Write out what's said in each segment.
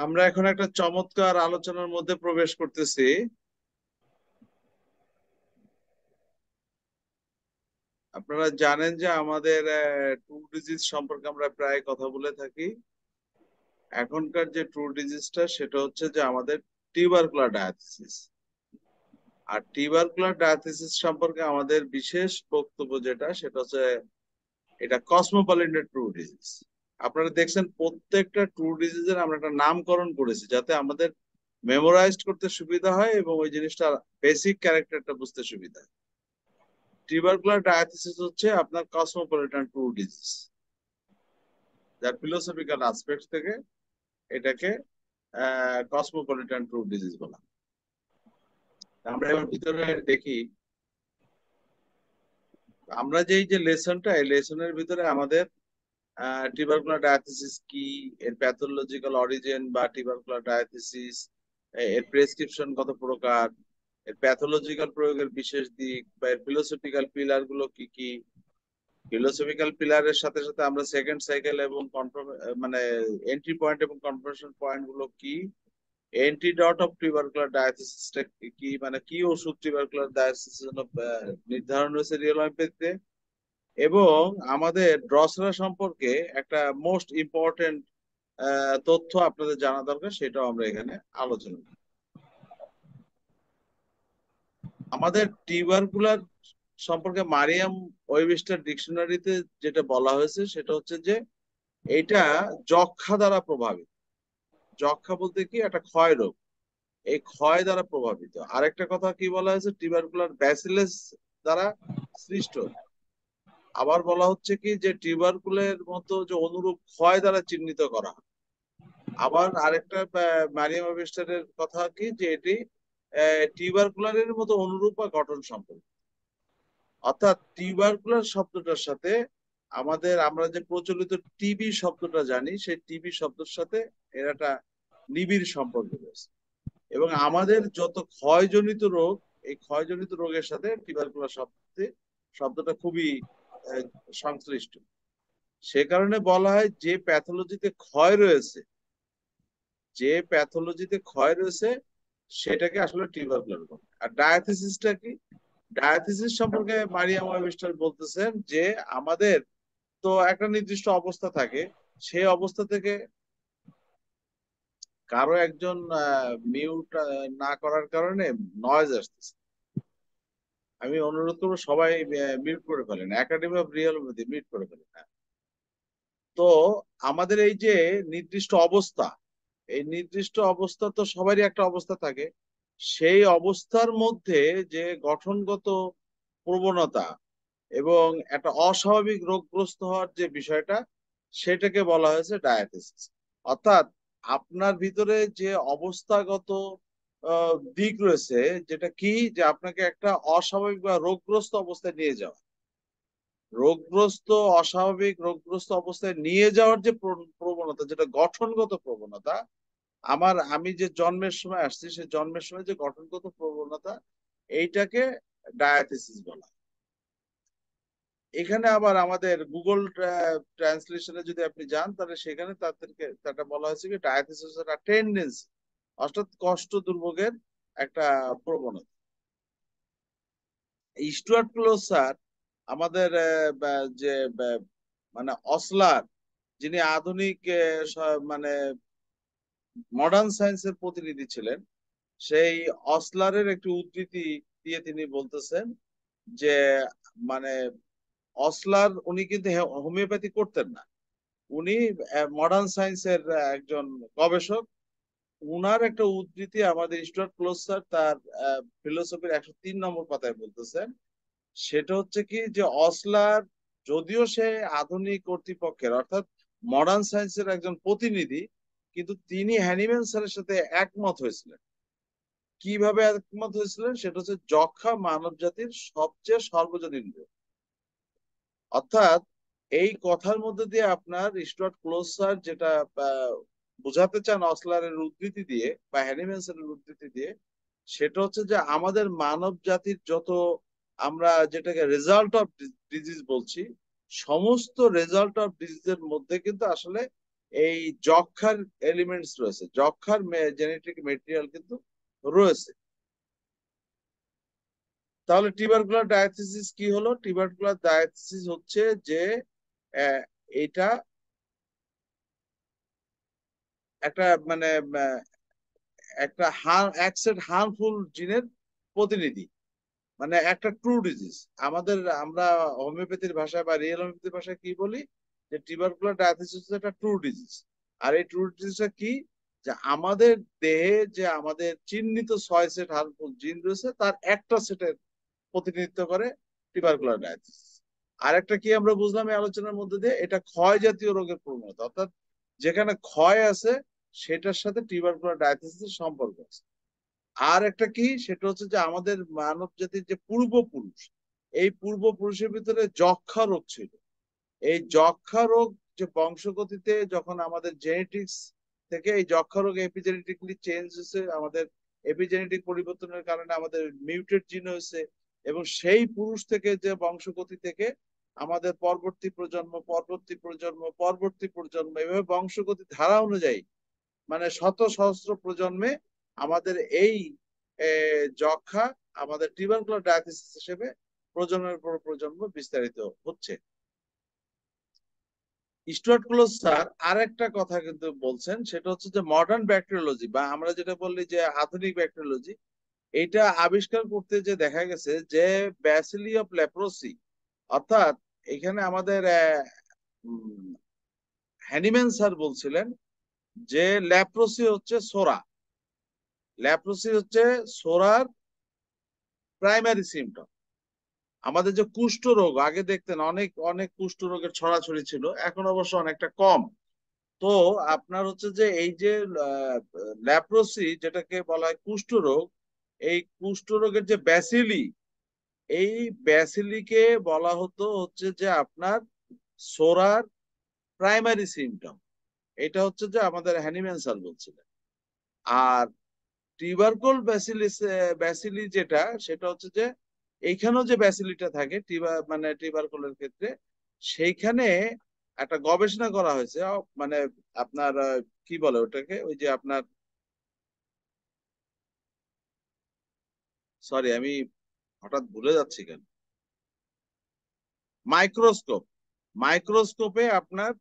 আমরা এখন একটা চমৎকার আলোচনার মধ্যে প্রবেশ করতেছি। আপনারা জানেন যে আমাদের টু ডিজিজ সম্পর্কে আমরা প্রায় কথা বলে থাকি। এখনকার যে টু ডিজিজটা সেটা হচ্ছে যে আমাদের টিউবারকুলার ডায়াথিসিস। আর টিউবারকুলার ডায়াথিসিস সম্পর্কে আমাদের বিশেষ বক্তব্য যেটা সেটা হচ্ছে এটা কসমোপলিটন টু ডিজিজ। আপনারা দেখছেন প্রত্যেকটা টু ডিজিজের আমরা একটা নামকরণ করেছি যাতে আমাদের মেমোরাইজড করতে সুবিধা হয় এবং ওই জিনিসটা বেসিক ক্যারেক্টারটা বুঝতে সুবিধা হয়। টিউবারকুলার ডায়াথিসিস হচ্ছে আপনার কসমোপলিটন টু ডিজিজ, যার ফিলোসফিক্যাল অ্যাসপেক্ট থেকে এটাকে কসমোপলিটন টু ডিজিজ বলা হয়। আমরা এবার ভিতরে দেখি, আমরা যে এই যে লেসনটা এই লেসনের ভিতরে আমাদের টিউবারকুলার ডায়াথিসিস কি, এর প্যাথোলজিক্যাল অরিজিন বা টিউবারকুলার ডায়াথিসিস, এর প্রেসক্রিপশন কত প্রকার, এর প্যাথোলজিক্যাল প্রয়োগের বিশেষ দিক বা এর ফিলোসফিক্যাল পিলার গুলো কি কি, ফিলোসফিক্যাল পিলারের সাথে সাথে আমরা সেকেন্ড সাইকেল এবং কনফার্ম মানে এন্ট্রি পয়েন্ট এবং কনফার্মেশন পয়েন্ট গুলো কি, অ্যান্টিডট অফ টিউবারকুলার ডায়াথিসিসটা কি, মানে কি ওষুধ টিউবারকুলার ডায়াথিসিসের জন্য নির্ধারণ হয়েছে রিয়েল হোমিওপ্যাথিতে, এবং আমাদের ড্রসরা সম্পর্কে একটা মোস্ট ইম্পর্টেন্ট তথ্য আপনাদের জানা দরকার, সেটাও আমরা এখানে আলোচনা করি। আমাদের টিউবারকুলার সম্পর্কে মারিয়াম ওয়েবস্টার ডিকশনারিতে যেটা বলা হয়েছে সেটা হচ্ছে যে এটা যক্ষা দ্বারা প্রভাবিত। যক্ষা বলতে কি, একটা ক্ষয় রোগ, এই ক্ষয় দ্বারা প্রভাবিত। আরেকটা কথা কি বলা হয়েছে, টিউবারকুলার ব্যাসিলাস দ্বারা সৃষ্ট। আবার বলা হচ্ছে কি যে টিউবারকুলের মতো যে অনুরূপ ক্ষয় দ্বারা চিহ্নিত করা হয়। আবার আরেকটা মারিয়াম ওয়েবস্টারের কথা কি যে এটি টিউবারকুলারের মতো অনুরূপ বা গঠন সম্পর্ক। অর্থাৎ টিউবারকুলার শব্দটার সাথে আমরা যে প্রচলিত টিবি শব্দটা জানি সেই টিবি শব্দের সাথে এর একটা নিবিড় সম্পর্ক রয়েছে। এবং আমাদের যত ক্ষয়জনিত রোগ, এই ক্ষয়জনিত রোগের সাথে টিউবারকুলার শব্দটা খুবই আহ, সংশ্লিষ্ট। সে কারণে বলা হয় যে প্যাথোলজিতে ক্ষয় রয়েছে, যে প্যাথোলজিতে ক্ষয় রয়েছে সেটাকে আসলে টিউবারকুলার বলে। আর ডায়াথিসিসটা কি, ডায়াথিসিস সম্পর্কে মারিয়াম ওয়েবস্টার বলতেছেন যে আমাদের তো একটা নির্দিষ্ট অবস্থা থাকে, সেই অবস্থা থেকে কারো একজন মিউট না করার কারণে নয়েজ আসতেছে। আমি অনুরোধ করবো সবাই মিউট করে ফেলেন, একাডেমি অফ রিয়েল মিউট করে ফেলেন। হ্যাঁ। তো আমাদের এই যে নির্দিষ্ট অবস্থা, এই নির্দিষ্ট অবস্থা তো সবারই একটা অবস্থা থাকে, সেই অবস্থার মধ্যে যে গঠনগত প্রবণতা এবং একটা অস্বাভাবিক রোগগ্রস্ত হওয়ার যে বিষয়টা, সেটাকে বলা হয়েছে ডায়াথিসিস। অর্থাৎ আপনার ভিতরে যে অবস্থাগত দিক রয়েছে, যেটা কি যে আপনাকে একটা অস্বাভাবিক বা রোগগ্রস্ত অবস্থায় নিয়ে যাওয়া, রোগগ্রস্ত অস্বাভাবিক রোগগ্রস্ত অবস্থায় নিয়ে যাওয়ার যে প্রবণতা, যেটা গঠনগত প্রবণতা, আমি যে জন্মের সময় আসছি সেই জন্মের সময় যে গঠনগত প্রবণতা, এইটাকে ডায়াথিসিস বলা হয়। এখানে আবার আমাদের গুগল ট্রান্সলেশনে যদি আপনি যান তাহলে সেখানে তাদেরকে তাটা বলা হয়েছে কি ডায়াথিসিস একটা টেন্ডেন্সি, অর্থাৎ কষ্ট দুর্ভোগের একটা প্রবণতা। স্টুয়ার্ট ক্লজ স্যার আমাদের যে মানে অসলার, যিনি আধুনিক মানে মডার্ন সায়েন্সের প্রতিনিধি ছিলেন, সেই অসলারের একটি উদ্ধৃতি দিয়ে তিনি বলতেছেন যে মানে অসলার উনি কিন্তু হোমিওপ্যাথি করতেন না, উনি মডার্ন সায়েন্সের একজন গবেষক। উনার একটা উদ্ধৃতি আমাদের স্টুয়ার্ট ক্লোজ স্যার তার ফিলোসফির 103 নম্বর পাতায় বলতেছেন। সেটা হচ্ছে কি যে অসলার যদিও সে আধুনিক কর্তৃপক্ষের অর্থাৎ মডার্ন সায়েন্সের একজন প্রতিনিধি, কিন্তু তিনি হ্যানিম্যান স্যারের সাথে একমত হয়েছিলেন। কিভাবে একমত হয়েছিলেন, সেটা হচ্ছে যক্ষা মানব জাতির সবচেয়ে সর্বজনীন রোগ। অর্থাৎ এই কথার মধ্যে দিয়ে আপনার স্টুয়ার্ট ক্লোজ স্যার যেটা বোঝাতে চান অসলারের উদ্ধৃতি দিয়ে বা হ্যানিম্যানসের উদ্ধৃতি দিয়ে, সেটা হচ্ছে যে আমাদের মানব জাতির যত আমরা যেটাকে রেজাল্ট অফ ডিজিজ বলছি, সমস্ত রেজাল্ট অফ ডিজিজের মধ্যে কিন্তু আসলে এই যক্ষার এলিমেন্টস রয়েছে, যক্ষার জেনেটিক মেটেরিয়াল কিন্তু রয়েছে। তাহলে টিউবারকুলার ডায়াথিসিস কি হলো? টিউবারকুলার ডায়াথিসিস হচ্ছে যে এটা একটা মানে একটা এক সেট হার্মফুল জিনের প্রতিনিধি, মানে একটা ট্রু ডিজিজ। আমরা হোমিওপ্যাথির ভাষায় বা রিয়েল হোমিওপ্যাথির ভাষায় কি বলি? যে টিউবারকুলার ডায়াথিসিস হচ্ছে একটা ট্রু ডিজিজ। আর এই ট্রু ডিজিজটা কি? যে আমাদের দেহে যে আমাদের চিহ্নিত 6 সেট হার্মফুল জিন রয়েছে, তার একটা সেটের প্রতিনিধিত্ব করে টিউবারকুলার ডায়াথিসিস। আর একটা কি আমরা বুঝলাম এই আলোচনার মধ্যে দিয়ে? এটা ক্ষয় জাতীয় রোগের প্রবণতা, অর্থাৎ যেখানে ক্ষয় আছে সেটার সাথে টিউবারকুলার ডায়াথিসিসের সম্পর্ক আছে। আর একটা কি, সেটা হচ্ছে যে আমাদের মানব জাতির যে পূর্বপুরুষ, এই পূর্বপুরুষের ভিতরে যক্ষা রোগ ছিল। এই যক্ষা রোগ যে বংশগতিতে যখন আমাদের জেনেটিক্স থেকে এই যক্ষা রোগ এপিজেনেটিকলি চেঞ্জ হয়েছে, আমাদের এপিজেনেটিক পরিবর্তনের কারণে আমাদের মিউটেড জিন হয়েছে, এবং সেই পুরুষ থেকে যে বংশগতি থেকে আমাদের পরবর্তী প্রজন্ম, পরবর্তী প্রজন্ম, পরবর্তী প্রজন্ম, এভাবে বংশগতি ধারা অনুযায়ী মানে শত সহস্র প্রজন্মে আমাদের এই যক্ষা আমাদের টিউবারকুলার ডায়াথিসিস হিসেবে প্রজন্মের পর প্রজন্ম বিস্তারিত হচ্ছে। স্টুয়ার্ট ক্লজ স্যার আরেকটা কথা কিন্তু বলছেন, সেটা হচ্ছে যে মডার্ন ব্যাকটেরিওলজি বা আমরা যেটা বললি যে আধুনিক ব্যাকটেরিওলজি, এটা আবিষ্কার করতে যে দেখা গেছে যে ব্যাসিলি অফ লেপ্রোসি, অর্থাৎ এখানে আমাদের হ্যানিম্যান স্যার বলছিলেন যে ল্যাপ্রোসি হচ্ছে সোরা, ল্যাপ্রোসি হচ্ছে সোরার প্রাইমারি সিমটম। আমাদের যে কুষ্ঠ রোগ আগে দেখতেন, অনেক অনেক কুষ্ঠ রোগের ছড়াছড়ি ছিল, এখন অবশ্য অনেকটা কম। তো আপনার হচ্ছে যে এই যে ল্যাপ্রোসি যেটাকে বলা হয় কুষ্ঠ রোগ, এই কুষ্ঠ রোগের যে ব্যাসিলি, এই ব্যাসিলিকে বলা হতো হচ্ছে যে আপনার সোরার প্রাইমারি সিমটম। এটা হচ্ছে যে আমাদের হ্যানিম্যান স্যার বলছিলেন। আর টিউবারকুল ব্যাসিলিস, ব্যাসিলি যেটা, সেটা হচ্ছে যে এইখানেও যে ব্যাসিলিটা থাকে মানে টিউবারকুলের ক্ষেত্রে, সেইখানে একটা গবেষণা করা হয়েছে। মানে আপনার কি বলে ওটাকে, ওই যে আপনার, সরি আমি হঠাৎ ভুলে যাচ্ছি কেন, মাইক্রোস্কোপ। মাইক্রোস্কোপে আপনার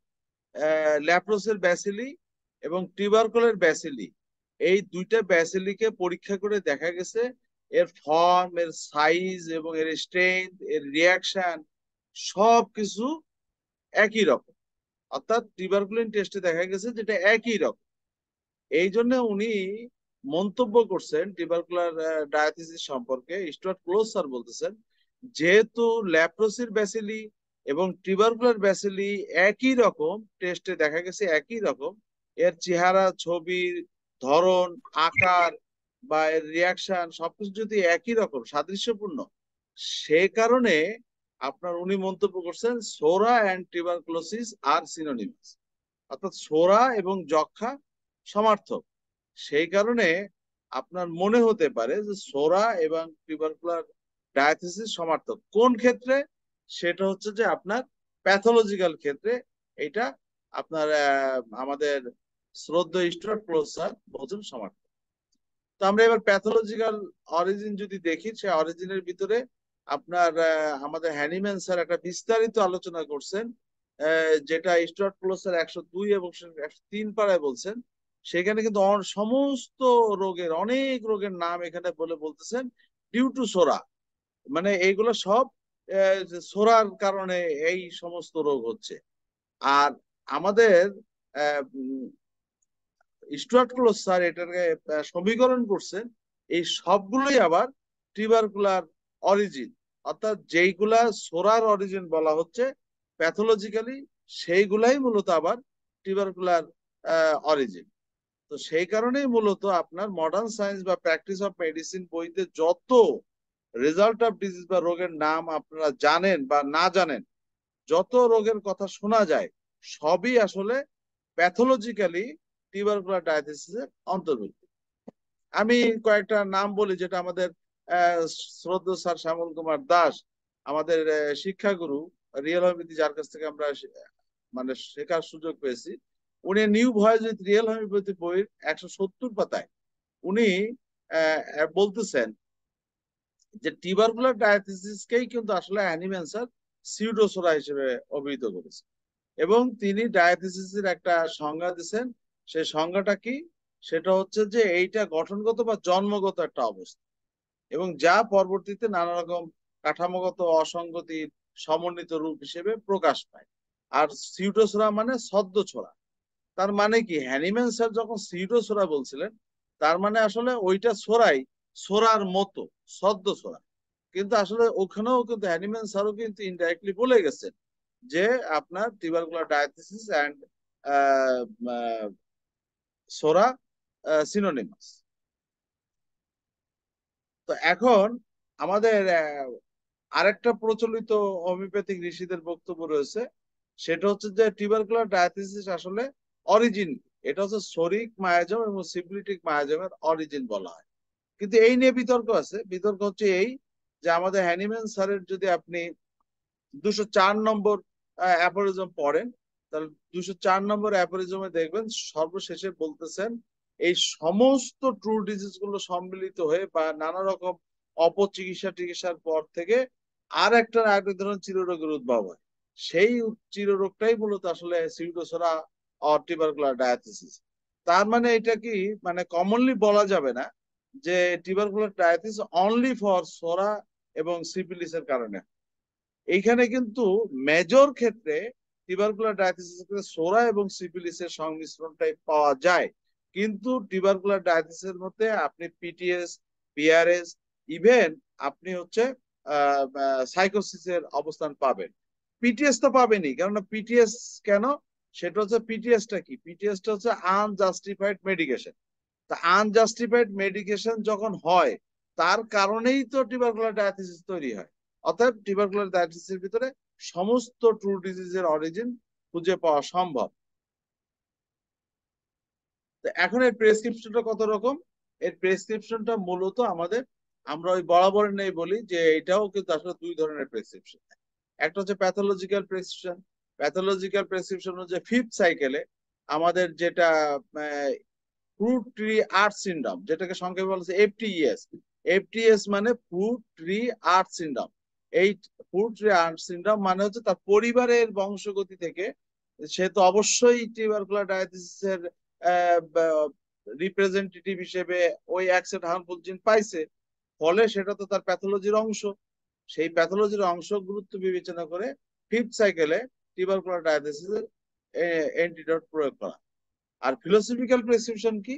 ল্যাপ্রোসের ব্যাসিলি এবং টিউবারকুলের ব্যাসিলি, এই দুইটা ব্যাসিলিকে পরীক্ষা করে দেখা গেছে এর ফর্ম, এর সাইজ এবং এর স্ট্রেংথ, এর রিয়াকশন সবকিছু একই রকম। অর্থাৎ টিউবারকুলিন টেস্টে দেখা গেছে যেটা একই রকম। এই জন্য উনি মন্তব্য করছেন টিউবারকুলার ডায়াথিসিস সম্পর্কে। স্টুয়ার্ট ক্লোজ স্যার বলতেছেন, যেহেতু ল্যাপ্রোসির ব্যাসিলি এবং টিউবারকুলার ব্যাসিলি একই রকম, টেস্টে দেখা গেছে একই রকম, এর চেহারা, ছবির ধরন, আকার বা এর রিয়াকশন সবকিছু যদি একই রকম সাদৃশ্যপূর্ণ, সে কারণে আপনার উনি মন্তব্য করছেন সোরা অ্যান্ড টিউবারকুলোসিস আর সিনোনিমাস, অর্থাৎ সোরা এবং যক্ষা সমার্থক। সেই কারণে আপনার মনে হতে পারে যে সোরা এবং টিউবারকুলার ডায়াথিসিস সমার্থক। কোন ক্ষেত্রে? সেটা হচ্ছে যে আপনার প্যাথোলজিক্যাল ক্ষেত্রে এটা আপনার আমাদের শ্রদ্ধেয় স্টুয়ার্ট ক্লোজ স্যার বলছেন সমার্থক। তো আমরা এবার প্যাথোলজিক্যাল অরিজিন যদি দেখি, সে অরিজিনের ভিতরে আপনার আমাদের হ্যানিম্যান স্যার একটা বিস্তারিত আলোচনা করছেন, যেটা স্টুয়ার্ট ক্লোজ স্যার 102 এবং 103 পাড়ায় বলছেন। সেখানে কিন্তু সমস্ত রোগের, অনেক রোগের নাম এখানে বলতেছেন ডিউ টু সোরা, মানে এইগুলো সব সোরার কারণে এই সমস্ত রোগ হচ্ছে। আর আমাদের স্টুয়ার্ট ক্লোজ স্যার এটাকে সমীকরণ করছেন, এই সবগুলোই আবার টিউবারকুলার অরিজিন, অর্থাৎ যেইগুলা সোরার অরিজিন বলা হচ্ছে প্যাথোলজিক্যালি, সেইগুলাই মূলত আবার টিউবারকুলার অরিজিন। তো সেই কারণেই মূলত আপনার মডার্ন সায়েন্স বা প্র্যাকটিস অফ মেডিসিন বইতে যত রেজাল্ট অফ ডিজিজ বা রোগের নাম আপনারা জানেন বা না জানেন, যত রোগের কথা শোনা যায়, সবই আসলে প্যাথোলজিক্যালি টিউবারকুলার ডায়াথিসিসের অন্তর্ভুক্ত। আমি কয়েকটা নাম বলি, যেটা আমাদের শ্রদ্ধেয় স্যার শ্যামল কুমার দাস, আমাদের শিক্ষাগুরু, রিয়েল হোমিওপ্যাথি, যার কাছ থেকে আমরা মানে শেখার সুযোগ পেয়েছি, উনি new voice with real homeopathy বইয়ের 170 পাতায় উনি বলতেছেন যে টিউবারকুলার ডায়াথিসিসকেই কিন্তু আসলে অ্যানিম্যান্সার সিউডোসোরা হিসেবে অভিহিত করেছে, এবং তিনি ডায়াথিসিসের একটা সংজ্ঞা দিচ্ছেন। সেই সংজ্ঞাটা কি? সেটা হচ্ছে যে এইটা গঠনগত বা জন্মগত একটা অবস্থা, এবং যা পরবর্তীতে নানা রকম কাঠামোগত অসঙ্গতির সমন্বিত রূপ হিসেবে প্রকাশ পায়। আর সিউডোসোরা মানে ছদ্ম ছোরা। তার মানে কি, হ্যানিম্যান স্যার যখন সিউডোসোরা বলছিলেন, তার মানে আসলে ওইটা ছোরাই ছোরার মতো, ছদ্ম ছোরা। কিন্তু আসলে ওখানেও কিন্তু হ্যানিম্যান স্যারও কিন্তু ইনডাইরেক্টলি বলে গেছেন যে আপনার টিউবারকুলার ডায়াথিসিস অ্যান্ড সোরা সিনোনিমাস। তো এখন আমাদের আরেকটা প্রচলিত হোমিওপ্যাথিক ঋষিদের বক্তব্য রয়েছে, সেটা হচ্ছে যে টিউবারকুলার ডায়াথিসিস আসলে অরিজিন, এটা হচ্ছে সোরিক মায়াজম এবং সিফিলিটিক মায়াজমের অরিজিন বলা হয়। কিন্তু এই নিয়ে বিতর্ক আছে। বিতর্ক হচ্ছে এই যে আমাদের হ্যানিম্যান স্যারের যদি আপনি 204 নম্বর অ্যাফোরিজম পড়েন, তাহলে 204 নম্বর অ্যাফোরিজমে দেখবেন সর্বশেষে বলতেছেন এই সমস্ত ট্রু ডিজিজ গুলো সম্মিলিত হয়ে বা নানা রকম চিকিৎসার পর থেকে আরেক ধরনের চিররোগের উদ্ভব হয়। সেই চিররোগটাই মূলত আসলে সিউডোসোরা অর টিউবারকুলার ডায়াথিসিস। তার মানে এটা কি, মানে কমনলি বলা যাবে না যে টিউবারকুলার ডায়াথিসিস অনলি ফর সোরা এবং সিফিলিসের কারণে। এইখানে কিন্তু মেজর ক্ষেত্রে টিউবারকুলার ডায়াথিসিস সোরা এবং সিফিলিসের সংমিশ্রণটাই পাওয়া যায়। কিন্তু টিউবারকুলার ডায়াথিসিসের মধ্যে আপনি পিটিএস, পিআরএস, ইভেন আপনি হচ্ছে সাইকোসিসের অবস্থান পাবেন। পিটিএস তো পাবেনই, কেননা পিটিএস কেন, সেটা হচ্ছে পিটিএসটা কি, পিটিএসটা হচ্ছে আনজাস্টিফাইড মেডিকেশন। তা আনজাস্টিফাইড মেডিকেশন যখন হয়, তার কারণেই তো টিউবারকুলার ডায়াথিসিস তৈরি হয়। অর্থাৎ টিউবারকুলার ডায়াথিসিসের ভিতরে সমস্ত ট্রু ডিজিজের অরিজিন খুঁজে পাওয়া সম্ভব। তো এখন এর প্রেসক্রিপশনটা কত রকম? এর প্রেসক্রিপশনটা মূলত আমাদের, আমরা ওই বরাবর নেই বলি যে এটাও কিন্তু আসলে দুই ধরনের প্রেসক্রিপশন। একটা হচ্ছে প্যাথোলজিক্যাল প্রেসক্রিপশন। প্যাথোলজিক্যাল প্রেসক্রিপশন হচ্ছে ফিফথ সাইকেলে আমাদের যেটা ফ্রুট ট্রি আর্ট সিন্ড্রোম, যেটাকে সংক্ষেপে বলা হচ্ছে এফটিএস। এফটিএস মানে ফ্রুট ট্রি আর্ট সিন্ড্রোম। এই ফ্রুট ট্রি আর্ট সিন্ড্রোম মানে হচ্ছে তার পরিবারের বংশগতি থেকে সে তো অবশ্যই টিউবারকুলার ডায়াথিসিসের রিপ্রেজেন্টেটিভ হিসেবে ওই অ্যাক্সেন্ট হার্মফুল জিন পাইছে, ফলে সেটা তো তার প্যাথোলজির অংশ। সেই প্যাথোলজির অংশ গুরুত্ব বিবেচনা করে ফিফথ সাইকেলে টিউবারকুলার ডায়াথিসিসের অ্যান্টিডট প্রয়োগ করা। আর ফিলোসফিক্যাল প্রেসক্রিপশন কি?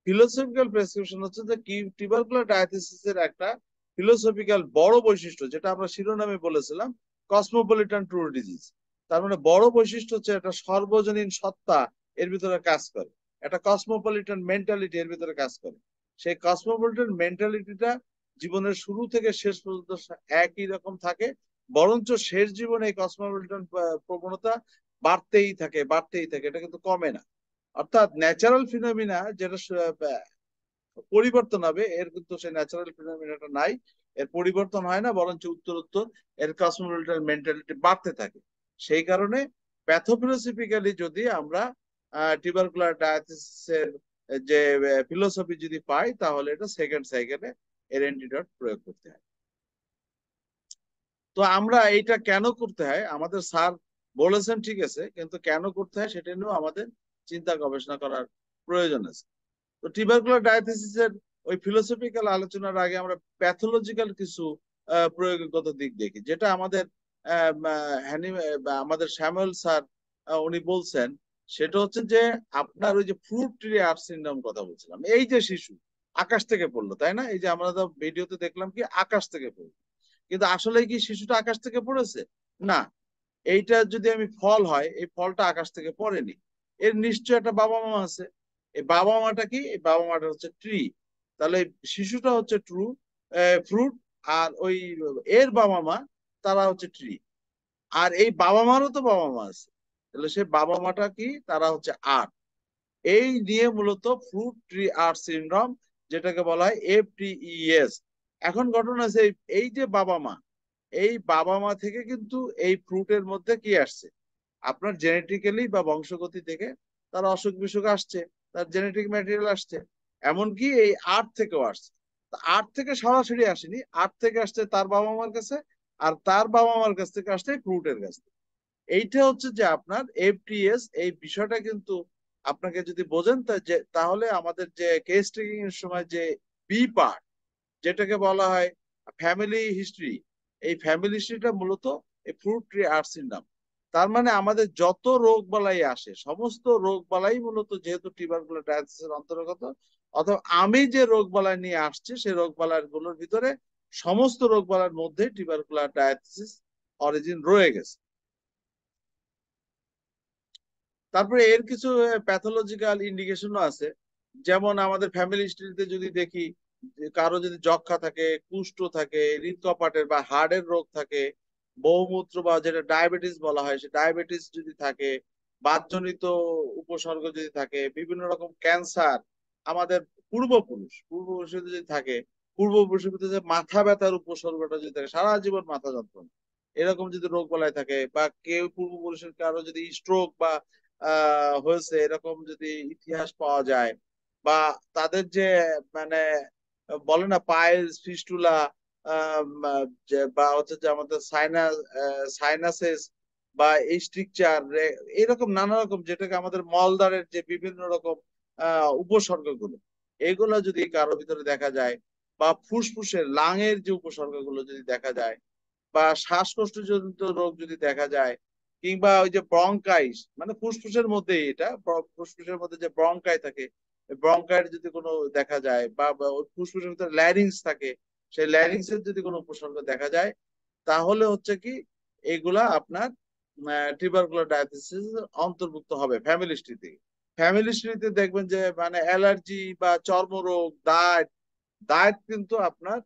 ফিলোসফিক্যাল প্রেসক্রিপশন হচ্ছে যে কি, টিউবারকুলার ডায়াথিসিসের একটা ফিলোসফিক্যাল বড় বৈশিষ্ট্য, যেটা আমরা শিরোনামে বলেছিলাম কসমোপলিটান ট্রু ডিজিজ। তার মানে বড় বৈশিষ্ট্য হচ্ছে একটা সর্বজনীন সত্তা এর ভিতরে কাজ করে, একটা কসমোপলিটান মেন্টালিটি এর ভিতরে কাজ করে। সেই কসমোপলিটান মেন্টালিটিটা জীবনের শুরু থেকে শেষ পর্যন্ত একই রকম থাকে, বরঞ্চ শেষ জীবনে এই কসমোপলিটান প্রবণতা বাড়তেই থাকে, বাড়তেই থাকে, এটা কিন্তু কমে না। অর্থাৎ ন্যাচারাল ফিনোমিনা যেটা পরিবর্তন হবে, এর কিন্তু সেই ন্যাচারাল ফিনোমিনাটা নাই, এর পরিবর্তন হয় না, বরঞ্চ উত্তর এর কসমোপলিটান মেন্টালিটি বাড়তে থাকে। সেই কারণে প্যাথোফিলোসফিক্যালি যদি আমরা টিউবারকুলার ডায়াথিসিসের যে ফিলোসফি যদি পাই, তাহলে এটা সেকেন্ড সাইকেলে এর অ্যান্টিডট প্রয়োগ করতে হয়। তো আমরা এইটা কেন করতে হয়, আমাদের স্যার বলেছেন ঠিক আছে, কিন্তু কেন করতে হয় সেটা নিয়েও আমাদের চিন্তা গবেষণা করার প্রয়োজন আছে। তো টিউবারকুলার ডায়াথিসিসের ওই ফিলোসফিক্যাল আলোচনার আগে আমরা প্যাথোলজিক্যাল কিছু প্রয়োগগত দিক দেখি, যেটা আমাদের আমাদের স্যামুয়েল স্যার উনি বলছেন। সেটা হচ্ছে যে আপনার ওই যে ফ্রুট ট্রি আর্ট সিনড্রোম কথা বলছিলাম, এই যে শিশু আকাশ থেকে পড়লো, তাই না? এই যে আমরা ভিডিওতে দেখলাম কি আকাশ থেকে পড়লো, কিন্তু আসলে কি শিশুটা আকাশ থেকে পড়েছে? না। এইটা যদি আমি ফল হয়, এই ফলটা আকাশ থেকে পড়েনি, এর নিশ্চয় একটা বাবা মা আছে। এই বাবা মাটা কি? এই বাবা মাটা হচ্ছে ট্রি। তাহলে শিশুটা হচ্ছে ট্রু ফ্রুট, আর ওই এর বাবা মা তারা হচ্ছে ট্রি। আর এই বাবা মারও তো বাবা মা আছে, তাহলে সে বাবা মাটা কি? তারা হচ্ছে আর্ট। এই নিয়ে মূলত ফ্রুট ট্রি আর্ট সিনড্রোম, যেটাকে বলা হয় এফটিইএস। এখন ঘটনা আছে, এই যে বাবা মা, এই বাবা মা থেকে কিন্তু এই ফ্রুটের মধ্যে কি আসছে, আপনার জেনেটিক্যালি বা বংশগতি থেকে তার অসুখ বিসুখ আসছে, তার জেনেটিক ম্যাটেরিয়াল আসছে, এমনকি এই আর্ট থেকেও আসছে। আর্ট থেকে সরাসরি আসেনি, আর্ট থেকে আসছে তার বাবা মার কাছে, আর তার বাবা মার কাছ থেকে আসছে ফ্রুটের কাছ থেকে। এইটা হচ্ছে যে আপনার এফটিএস, এই বিষয়টা কিন্তু আপনাকে যদি বোঝেন তাহলে আমাদের যে কেস টেকিং এর সময় যে বি পার্ট, যেটাকে বলা হয় ফ্যামিলি হিস্ট্রি, এই ফ্যামিলি হিস্ট্রিটা মূলত এই ফ্রুট ট্রি আর্টসির নাম। তার মানে আমাদের যত রোগ বালাই আসে, সমস্ত রোগ বালাই মূলত যেহেতু টিউবারকুলোসিসের অন্তর্গত, অথবা আমি যে রোগ বালাই নিয়ে আসছি সেই রোগ বালাই গুলোর ভিতরে সমস্ত রোগ বালাইয়ের মধ্যে টিউবারকুলোসিস অরিজিন রয়ে গেছে। তারপরে এর কিছু প্যাথোলজিক্যাল ইন্ডিকেশনও আছে। যেমন আমাদের ফ্যামিলি হিস্ট্রিতে যদি দেখি, কারো যদি যক্ষা থাকে, কুষ্ঠ থাকে, হৃদকপাটের বা হার্টের রোগ থাকে, বহুমূত্র বা যেটা ডায়াবেটিস বলা হয় সে ডায়াবেটিস যদি থাকে, বাতজনিত উপসর্গ যদি থাকে, বিভিন্ন রকম ক্যান্সার, আমাদের পূর্বপুরুষের যদি থাকে, পূর্বপুরুষের ভিতরে যে মাথা ব্যথার উপসর্গটা যদি থাকে, সারা জীবন মাথা যন্ত্রণা, এরকম যদি রোগ বলাই থাকে, বা কেউ পূর্বপুরুষের কারো যদি স্ট্রোক বা হয়েছে এরকম যদি ইতিহাস পাওয়া যায়, বা তাদের যে মানে বলে না পাইলস ফিস্টুলা, বা হচ্ছে যে আমাদের সাইনাসেস বা স্ট্রিকচার, এরকম নানা রকম, যেটাকে আমাদের মলদ্বারের যে বিভিন্ন রকম উপসর্গগুলো, এগুলো যদি কারোর ভিতরে দেখা যায়, বা ফুসফুসের লাংয়ের যে উপসর্গগুলো যদি দেখা যায়, বা শ্বাসকষ্টজনিত রোগ যদি দেখা যায়, কিংবা ওই যে ব্রঙ্কাইস, মানে ফুসফুসের মধ্যে, এটা ফুসফুসের মধ্যে যে ব্রঙ্কাই থাকে, ব্রঙ্কাইট যদি কোনো দেখা যায়, বা ওই ফুসফুসের ভিতরে ল্যারিংস থাকে, সেই ল্যারিংস এর যদি কোনো উপসর্গ দেখা যায়, তাহলে হচ্ছে কি এগুলা আপনার টিউবারকুলোসিস অন্তর্ভুক্ত হবে ফ্যামিলি হিস্ট্রিতে। ফ্যামিলি হিস্ট্রিতে দেখবেন যে মানে অ্যালার্জি বা চর্মরোগ, দাঁত, দাঁত কিন্তু আপনার